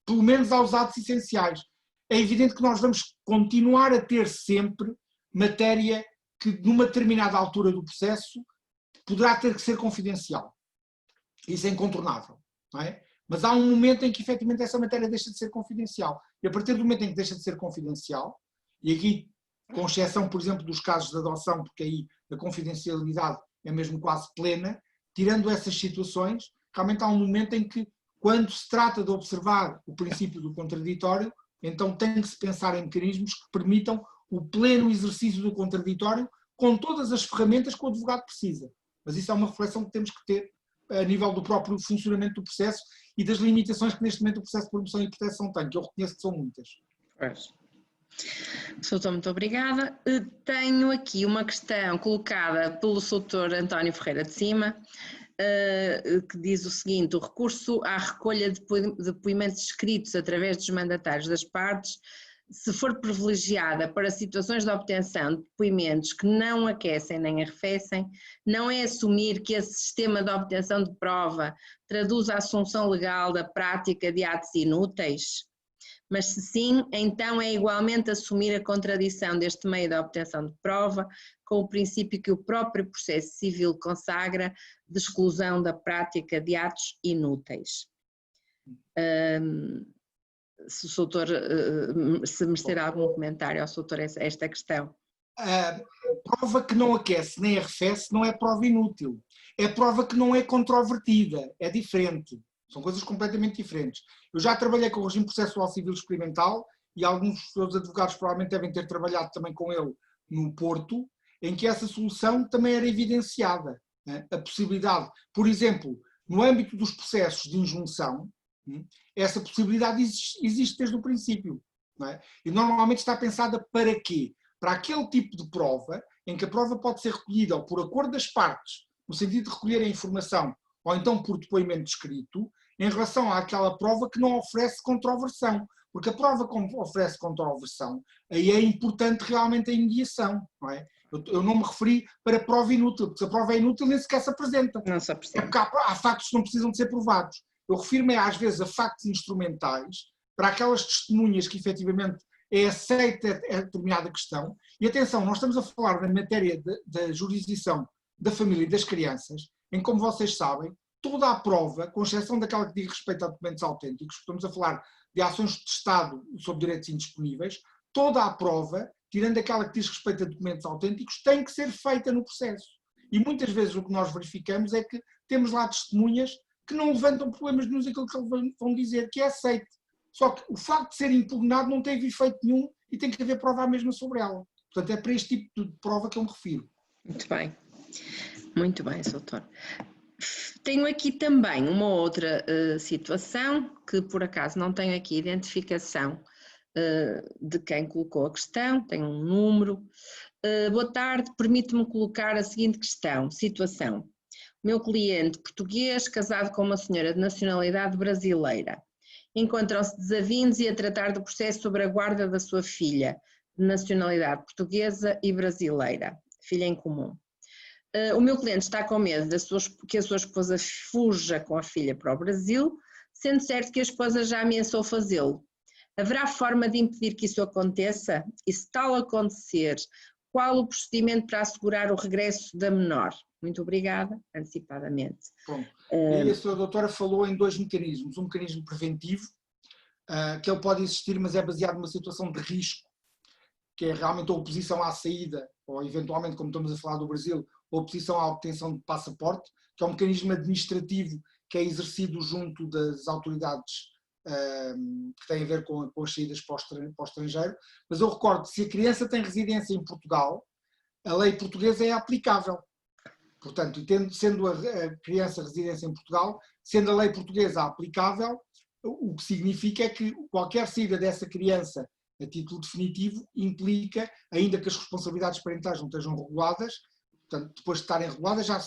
pelo menos aos atos essenciais. É evidente que nós vamos continuar a ter sempre matéria que, numa determinada altura do processo, poderá ter que ser confidencial. Isso é incontornável, não é? Mas há um momento em que, efetivamente, essa matéria deixa de ser confidencial. E a partir do momento em que deixa de ser confidencial, e aqui, com exceção, por exemplo, dos casos de adoção, porque aí a confidencialidade é mesmo quase plena, tirando essas situações, realmente há um momento em que, quando se trata de observar o princípio do contraditório, então tem que se pensar em mecanismos que permitam o pleno exercício do contraditório com todas as ferramentas que o advogado precisa. Mas isso é uma reflexão que temos que ter a nível do próprio funcionamento do processo e das limitações que neste momento o processo de promoção e proteção tem, que eu reconheço que são muitas. Soutor, muito obrigada. Tenho aqui uma questão colocada pelo Soutor António Ferreira de Cima, que diz o seguinte: o recurso à recolha de depoimentos escritos através dos mandatários das partes, se for privilegiada para situações de obtenção de depoimentos que não aquecem nem arrefecem, não é assumir que esse sistema de obtenção de prova traduz a assunção legal da prática de atos inúteis? Mas se sim, então é igualmente assumir a contradição deste meio de obtenção de prova com o princípio que o próprio processo civil consagra de exclusão da prática de atos inúteis. Se o doutor se merecer algum comentário ao doutor esta questão. A prova que não aquece nem arrefece não é prova inútil. É prova que não é controvertida, é diferente. São coisas completamente diferentes. Eu já trabalhei com o regime processual civil experimental e alguns dos seus advogados provavelmente devem ter trabalhado também com ele no Porto, em que essa solução também era evidenciada. Né? A possibilidade, por exemplo, no âmbito dos processos de injunção, essa possibilidade existe desde o princípio. Não é? E normalmente está pensada para quê? Para aquele tipo de prova em que a prova pode ser recolhida ou por acordo das partes, no sentido de recolher a informação, ou então por depoimento escrito, em relação àquela prova que não oferece controversão. Porque a prova que oferece controversão, aí é importante realmente a imediação. Não é? Eu não me referi para prova inútil, porque se a prova é inútil nem sequer se apresenta. Não se apresenta. Há factos que não precisam de ser provados. Eu refiro-me às vezes a factos instrumentais para aquelas testemunhas que efetivamente é aceita a determinada questão. E atenção, nós estamos a falar da matéria da jurisdição da família e das crianças, em, como vocês sabem, toda a prova, com exceção daquela que diz respeito a documentos autênticos, estamos a falar de ações de Estado sobre direitos indisponíveis, toda a prova, tirando aquela que diz respeito a documentos autênticos, tem que ser feita no processo. E muitas vezes o que nós verificamos é que temos lá testemunhas que não levantam problemas nenhum daquilo que eles vão dizer, que é aceito. Só que o facto de ser impugnado não tem efeito nenhum e tem que haver prova mesma sobre ela. Portanto, é para este tipo de prova que eu me refiro. Muito bem, doutor. Tenho aqui também uma outra situação, que por acaso não tenho aqui identificação de quem colocou a questão, tem um número. Boa tarde, permite-me colocar a seguinte questão, situação. Meu cliente português, casado com uma senhora de nacionalidade brasileira, encontram-se desavindos e a tratar do processo sobre a guarda da sua filha, de nacionalidade portuguesa e brasileira, filha em comum. O meu cliente está com medo que a sua esposa fuja com a filha para o Brasil, sendo certo que a esposa já ameaçou fazê-lo. Haverá forma de impedir que isso aconteça? E se tal acontecer, qual o procedimento para assegurar o regresso da menor? Muito obrigada, antecipadamente. Bom, e a senhora doutora falou em dois mecanismos. Um mecanismo preventivo, que ele pode existir, mas é baseado numa situação de risco, que é realmente a oposição à saída, ou eventualmente, como estamos a falar do Brasil, a oposição à obtenção de passaporte, que é um mecanismo administrativo que é exercido junto das autoridades que têm a ver com as saídas para o estrangeiro. Mas eu recordo que se a criança tem residência em Portugal, a lei portuguesa é aplicável. Portanto, sendo a criança residência em Portugal, sendo a lei portuguesa aplicável, o que significa é que qualquer saída dessa criança a título definitivo implica, ainda que as responsabilidades parentais não estejam reguladas, portanto, depois de estarem reguladas já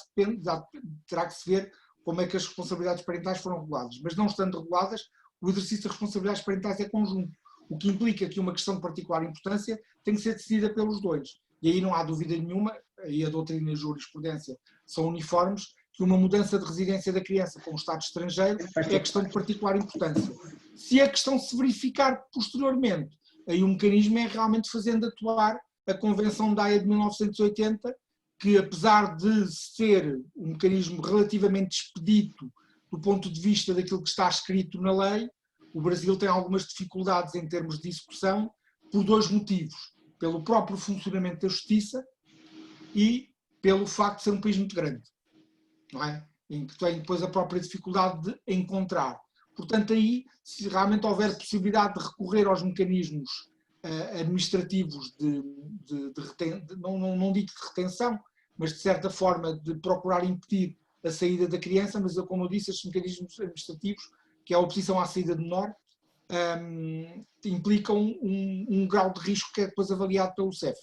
terá que se ver como é que as responsabilidades parentais foram reguladas. Mas não estando reguladas, o exercício das responsabilidades parentais é conjunto, o que implica que uma questão de particular importância tem que ser decidida pelos dois. E aí não há dúvida nenhuma, e a doutrina e a jurisprudência são uniformes, que uma mudança de residência da criança com o Estado estrangeiro é questão de particular importância. Se a questão se verificar posteriormente, aí o mecanismo é realmente fazendo atuar a Convenção da Haia de 1980, que apesar de ser um mecanismo relativamente expedito do ponto de vista daquilo que está escrito na lei, o Brasil tem algumas dificuldades em termos de execução por dois motivos. Pelo próprio funcionamento da justiça e pelo facto de ser um país muito grande, não é? Em que tem depois a própria dificuldade de encontrar. Portanto, aí, se realmente houver possibilidade de recorrer aos mecanismos administrativos não digo de retenção, mas de certa forma de procurar impedir a saída da criança, mas como eu disse, estes mecanismos administrativos, que é a oposição à saída de menor, implicam um grau de risco que é depois avaliado pelo CEF.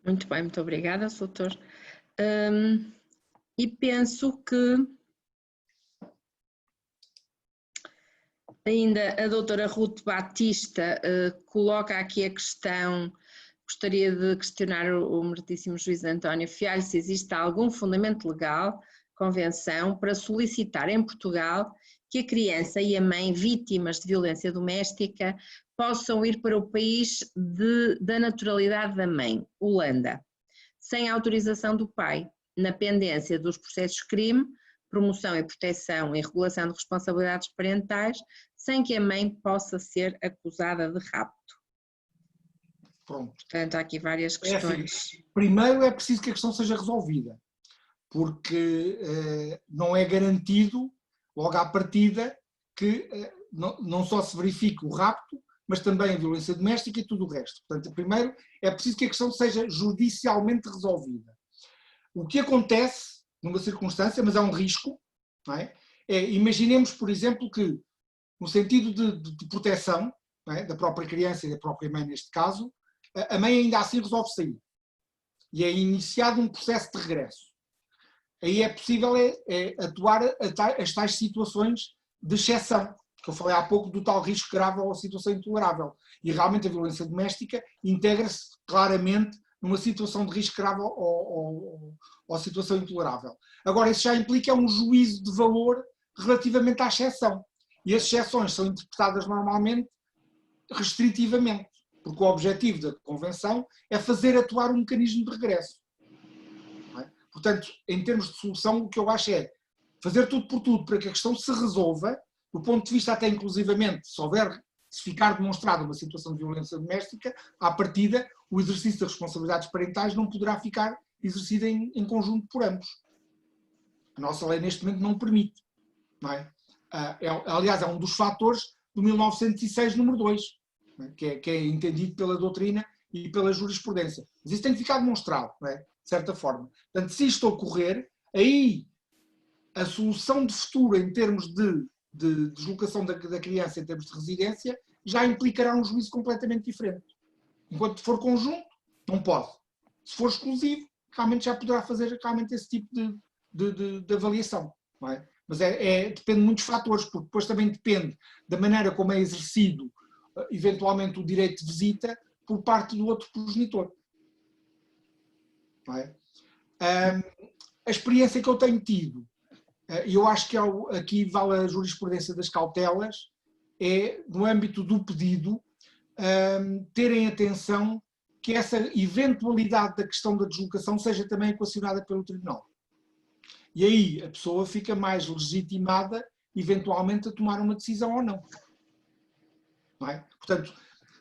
Muito bem, muito obrigada, doutor. E penso que ainda a doutora Ruth Batista coloca aqui a questão, gostaria de questionar o meritíssimo juiz António Fialho se existe algum fundamento legal, convenção, para solicitar em Portugal que a criança e a mãe vítimas de violência doméstica possam ir para o país da naturalidade da mãe, Holanda, sem autorização do pai, na pendência dos processos crime promoção e proteção e regulação de responsabilidades parentais, sem que a mãe possa ser acusada de rapto. Pronto. Portanto, há aqui várias questões. Assim, primeiro é preciso que a questão seja resolvida, porque não é garantido, logo à partida, que não só se verifique o rapto, mas também a violência doméstica e tudo o resto. Portanto, primeiro é preciso que a questão seja judicialmente resolvida. O que acontece numa circunstância, mas há um risco, não é? Imaginemos, por exemplo, que no sentido de proteção, não é? Da própria criança e da própria mãe neste caso, a mãe ainda assim resolve sair. E é iniciado um processo de regresso. Aí é possível atuar as tais situações de exceção, que eu falei há pouco do tal risco grave ou situação intolerável. E realmente a violência doméstica integra-se claramente numa situação de risco grave ou situação intolerável. Agora, isso já implica um juízo de valor relativamente à exceção. E as exceções são interpretadas normalmente restritivamente, porque o objetivo da Convenção é fazer atuar um mecanismo de regresso. Portanto, em termos de solução, o que eu acho é fazer tudo por tudo para que a questão se resolva, do ponto de vista até inclusivamente, se ficar demonstrada uma situação de violência doméstica, à partida, o exercício das responsabilidades parentais não poderá ficar exercido em conjunto por ambos. A nossa lei neste momento não permite. Não é? Aliás, é um dos fatores do 1906, número 2, que é entendido pela doutrina e pela jurisprudência. Mas isso tem que ficar demonstrado, não é? De certa forma. Portanto, se isto ocorrer, aí a solução de futuro em termos de deslocação da criança em termos de residência já implicará um juízo completamente diferente. Enquanto for conjunto, não pode. Se for exclusivo, realmente já poderá fazer realmente esse tipo de avaliação. Não é? Mas depende de muitos fatores, porque depois também depende da maneira como é exercido eventualmente o direito de visita por parte do outro progenitor. Não é? A experiência que eu tenho tido, e eu acho que aqui vale a jurisprudência das cautelas, é no âmbito do pedido terem atenção que essa eventualidade da questão da deslocação seja também equacionada pelo Tribunal. E aí a pessoa fica mais legitimada eventualmente a tomar uma decisão ou não. Não é? Portanto,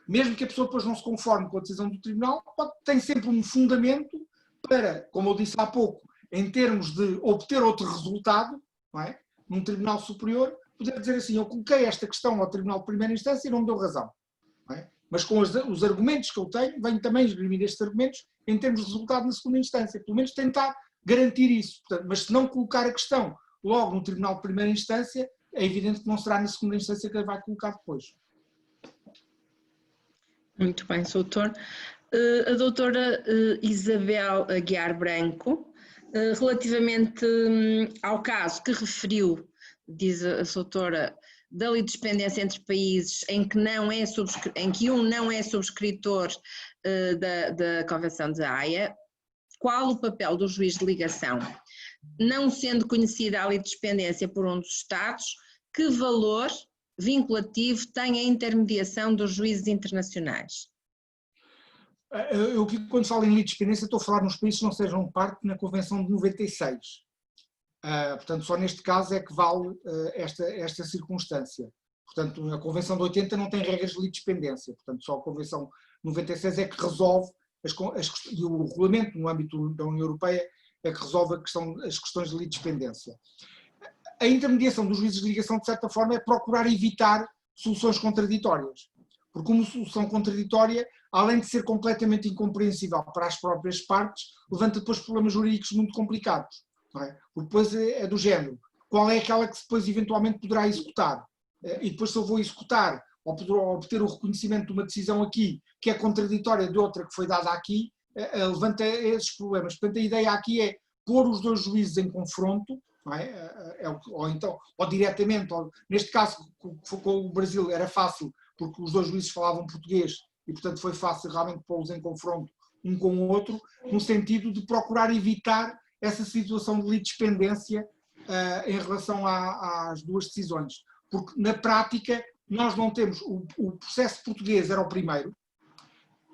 mesmo que a pessoa depois não se conforme com a decisão do Tribunal, tem sempre um fundamento para, como eu disse há pouco, em termos de obter outro resultado, não é? Num Tribunal Superior, poder dizer assim, eu coloquei esta questão ao Tribunal de Primeira Instância e não me deu razão. Não é? Mas com os argumentos que eu tenho, venho também esgrimir estes argumentos em termos de resultado na segunda instância. Pelo menos tentar garantir isso. Portanto, mas se não colocar a questão logo no Tribunal de Primeira Instância, é evidente que não será na segunda instância que ele vai colocar depois. Muito bem, doutor. A doutora Isabel Aguiar Branco, relativamente ao caso que referiu, diz a doutora, da litispendência entre países em que um não é subscritor da Convenção de Haia, qual o papel do juiz de ligação? Não sendo conhecida a litispendência por um dos Estados, que valor vinculativo tem a intermediação dos juízes internacionais? Eu, quando falo em litispendência, estou a falar nos países que não sejam parte na Convenção de 96. Portanto, só neste caso é que vale esta circunstância. Portanto, a Convenção de 80 não tem regras de litispendência. Portanto, só a Convenção de 96 é que resolve, e o regulamento no âmbito da União Europeia é que resolve as questões de litispendência. A intermediação dos juízes de ligação, de certa forma, é procurar evitar soluções contraditórias. Porque uma solução contraditória, além de ser completamente incompreensível para as próprias partes, levanta depois problemas jurídicos muito complicados. Não é? Porque depois é do género. Qual é aquela que depois eventualmente poderá executar? E depois se eu vou executar ou obter o reconhecimento de uma decisão aqui que é contraditória de outra que foi dada aqui, levanta esses problemas. Portanto, a ideia aqui é pôr os dois juízes em confronto, não é? Ou diretamente, neste caso com o Brasil era fácil, porque os dois juízes falavam português e, portanto, foi fácil realmente pô-los em confronto um com o outro, no sentido de procurar evitar essa situação de litispendência em relação às duas decisões. Porque, na prática, nós não temos... O processo português era o primeiro,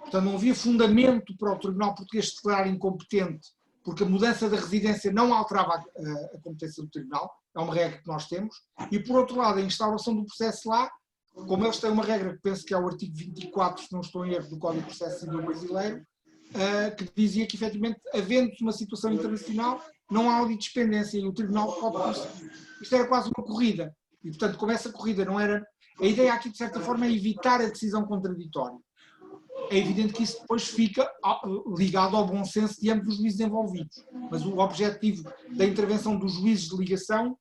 portanto, não havia fundamento para o Tribunal Português se declarar incompetente porque a mudança da residência não alterava a competência do tribunal, é uma regra que nós temos, e por outro lado a instauração do processo lá, como eles têm uma regra que penso que é o artigo 24, se não estou em erro, do Código de Processo Civil brasileiro, que dizia que efetivamente, havendo uma situação internacional, não há litispendência e o tribunal pode decidir. Isto era quase uma corrida, e portanto como essa corrida não era... A ideia aqui de certa forma é evitar a decisão contraditória. É evidente que isso depois fica ligado ao bom senso de ambos os juízes envolvidos, mas o objetivo da intervenção dos juízes de ligação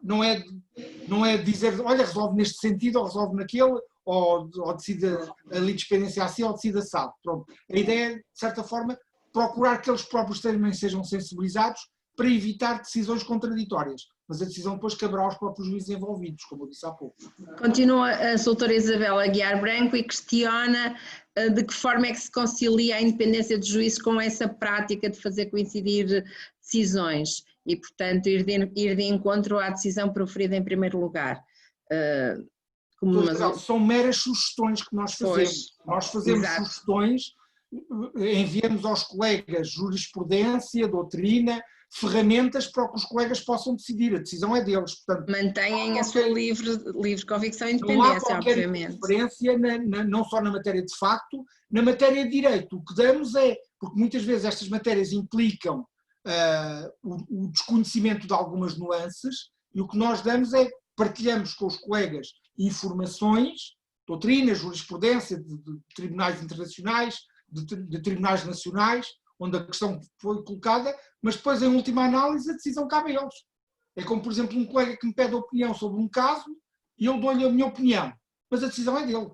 não é dizer, olha, resolve neste sentido, ou resolve naquele, ou decide a litispendência assim, ou decide assado. Pronto. A ideia é, de certa forma, procurar que eles próprios também sejam sensibilizados para evitar decisões contraditórias. Mas a decisão depois caberá aos próprios juízes envolvidos, como eu disse há pouco. Continua a doutora Isabel Aguiar Branco e questiona de que forma é que se concilia a independência dos juízes com essa prática de fazer coincidir decisões e, portanto, ir de encontro à decisão proferida em primeiro lugar. São meras sugestões que nós fazemos. Nós fazemos sugestões, enviamos aos colegas jurisprudência, doutrina, ferramentas para que os colegas possam decidir, a decisão é deles. Portanto, mantêm a sua livre convicção e independência, obviamente. Não há qualquer diferença, não só na matéria de facto, na matéria de direito. O que damos porque muitas vezes estas matérias implicam o desconhecimento de algumas nuances, e o que nós damos partilhamos com os colegas informações, doutrinas, jurisprudência de tribunais internacionais, de tribunais nacionais, onde a questão foi colocada, mas depois, em última análise, a decisão cabe a eles. É como, por exemplo, um colega que me pede opinião sobre um caso e eu dou-lhe a minha opinião, mas a decisão é dele.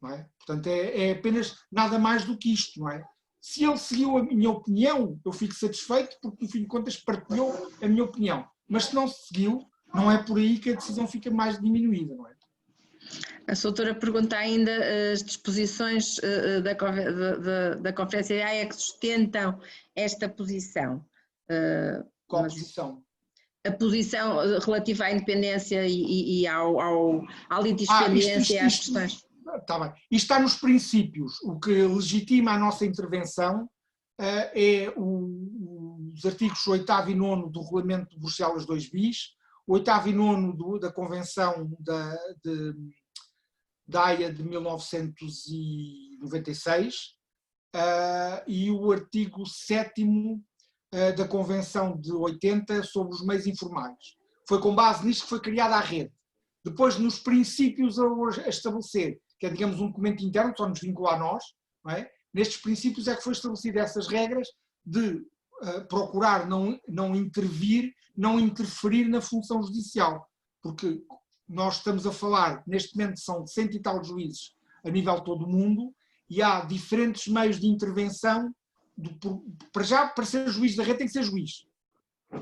Não é? Portanto, é apenas nada mais do que isto. Não é? Se ele seguiu a minha opinião, eu fico satisfeito porque, no fim de contas, partilhou a minha opinião. Mas se não seguiu, não é por aí que a decisão fica mais diminuída. Não é? A doutora pergunta ainda as disposições da Conferência de Haia que sustentam esta posição. Qual posição? A posição relativa à independência e à litispendência e às questões. Está bem. Isto está nos princípios. O que legitima a nossa intervenção é os artigos 8º e 9º do Regulamento de Bruxelas 2 bis, 8º e 9º da Convenção da Haia de 1996 e o artigo 7º da Convenção de 80 sobre os meios informais. Foi com base nisto que foi criada a rede. Depois, nos princípios a estabelecer, que é, digamos, um documento interno que só nos vincula a nós, não é? Nestes princípios é que foi estabelecida essas regras de procurar não intervir, não interferir na função judicial, porque nós estamos a falar, neste momento são 100 e tal juízes a nível de todo o mundo, e há diferentes meios de intervenção. Para ser juiz da rede tem que ser juiz.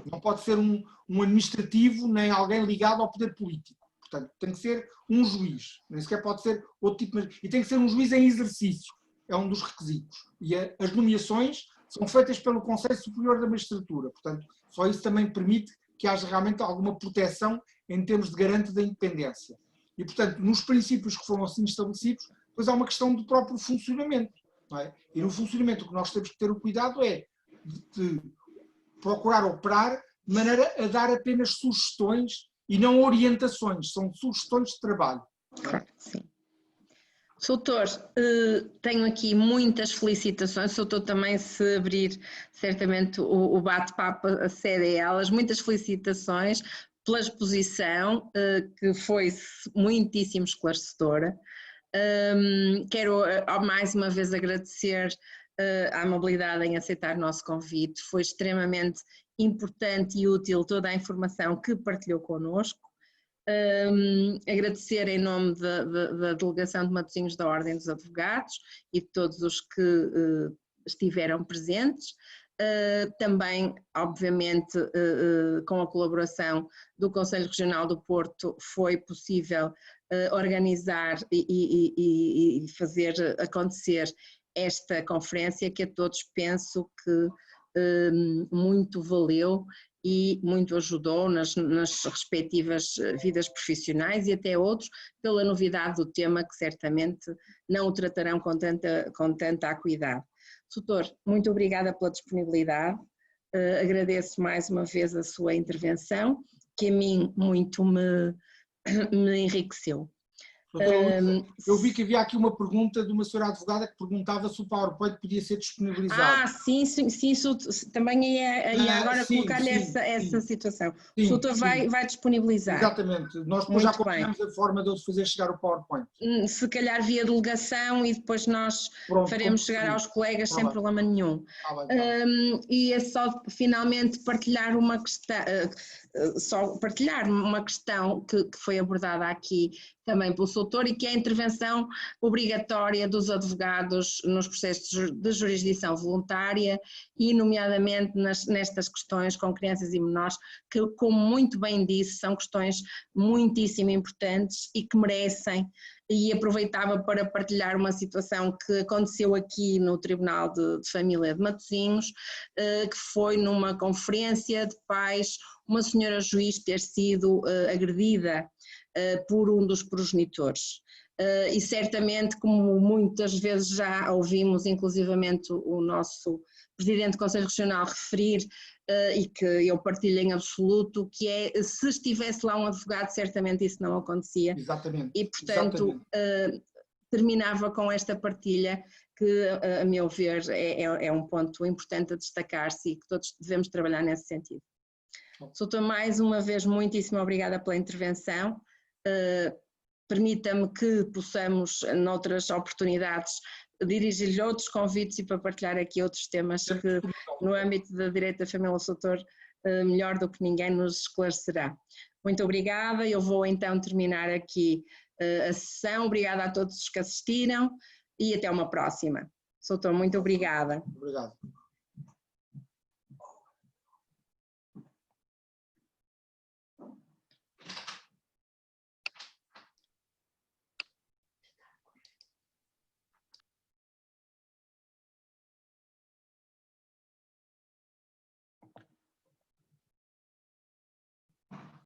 Não pode ser um administrativo nem alguém ligado ao poder político. Portanto, tem que ser um juiz. Nem sequer pode ser outro tipo de... E tem que ser um juiz em exercício. É um dos requisitos. E as nomeações são feitas pelo Conselho Superior da Magistratura. Portanto, só isso também permite que haja realmente alguma proteção em termos de garante da independência. E, portanto, nos princípios que foram assim estabelecidos, depois há uma questão do próprio funcionamento. Não é? E no funcionamento o que nós temos que ter o cuidado é de procurar operar de maneira a dar apenas sugestões e não orientações, são sugestões de trabalho. Claro, sim. Doutor, tenho aqui muitas felicitações, doutor também se abrir certamente o bate-papo a sério a elas, muitas felicitações pela exposição que foi muitíssimo esclarecedora. Quero mais uma vez agradecer a amabilidade em aceitar o nosso convite, foi extremamente importante e útil toda a informação que partilhou connosco. Agradecer em nome da Delegação de Matosinhos da Ordem dos Advogados e de todos os que estiveram presentes. Também, obviamente, com a colaboração do Conselho Regional do Porto, foi possível organizar e fazer acontecer esta conferência que a todos penso que muito valeu e muito ajudou nas respectivas vidas profissionais e até outros pela novidade do tema que certamente não o tratarão com tanta acuidade. Doutor, muito obrigada pela disponibilidade, agradeço mais uma vez a sua intervenção, que a mim muito me enriqueceu. Eu vi que havia aqui uma pergunta de uma senhora advogada que perguntava se o PowerPoint podia ser disponibilizado. Sim, isso também ia agora colocar-lhe essa situação. O doutor vai disponibilizar. Exatamente, nós depois já combinamos a forma de eu fazer chegar o PowerPoint. Se calhar via delegação e depois nós faremos chegar aos colegas sem problema nenhum. E é só finalmente partilhar uma questão, que foi abordada aqui também pelo doutor e que é a intervenção obrigatória dos advogados nos processos de jurisdição voluntária e nomeadamente nestas questões com crianças e menores, que, como muito bem disse, são questões muitíssimo importantes e que merecem, e aproveitava para partilhar uma situação que aconteceu aqui no Tribunal de Família de Matosinhos, que foi numa conferência de pais, uma senhora juiz ter sido agredida por um dos progenitores. E certamente, como muitas vezes já ouvimos, inclusivamente o nosso Presidente do Conselho Regional referir, e que eu partilho em absoluto, que é, se estivesse lá um advogado, certamente isso não acontecia. Exatamente. E, portanto, terminava com esta partilha, que, a meu ver, é um ponto importante a destacar-se e que todos devemos trabalhar nesse sentido. Doutor, mais uma vez, muitíssimo obrigada pela intervenção. Permita-me que possamos, noutras oportunidades, dirigir-lhe outros convites e para partilhar aqui outros temas que, no âmbito da direito da família, o doutor, melhor do que ninguém, nos esclarecerá. Muito obrigada, eu vou então terminar aqui a sessão. Obrigada a todos os que assistiram e até uma próxima. Doutor, muito obrigada. Obrigado.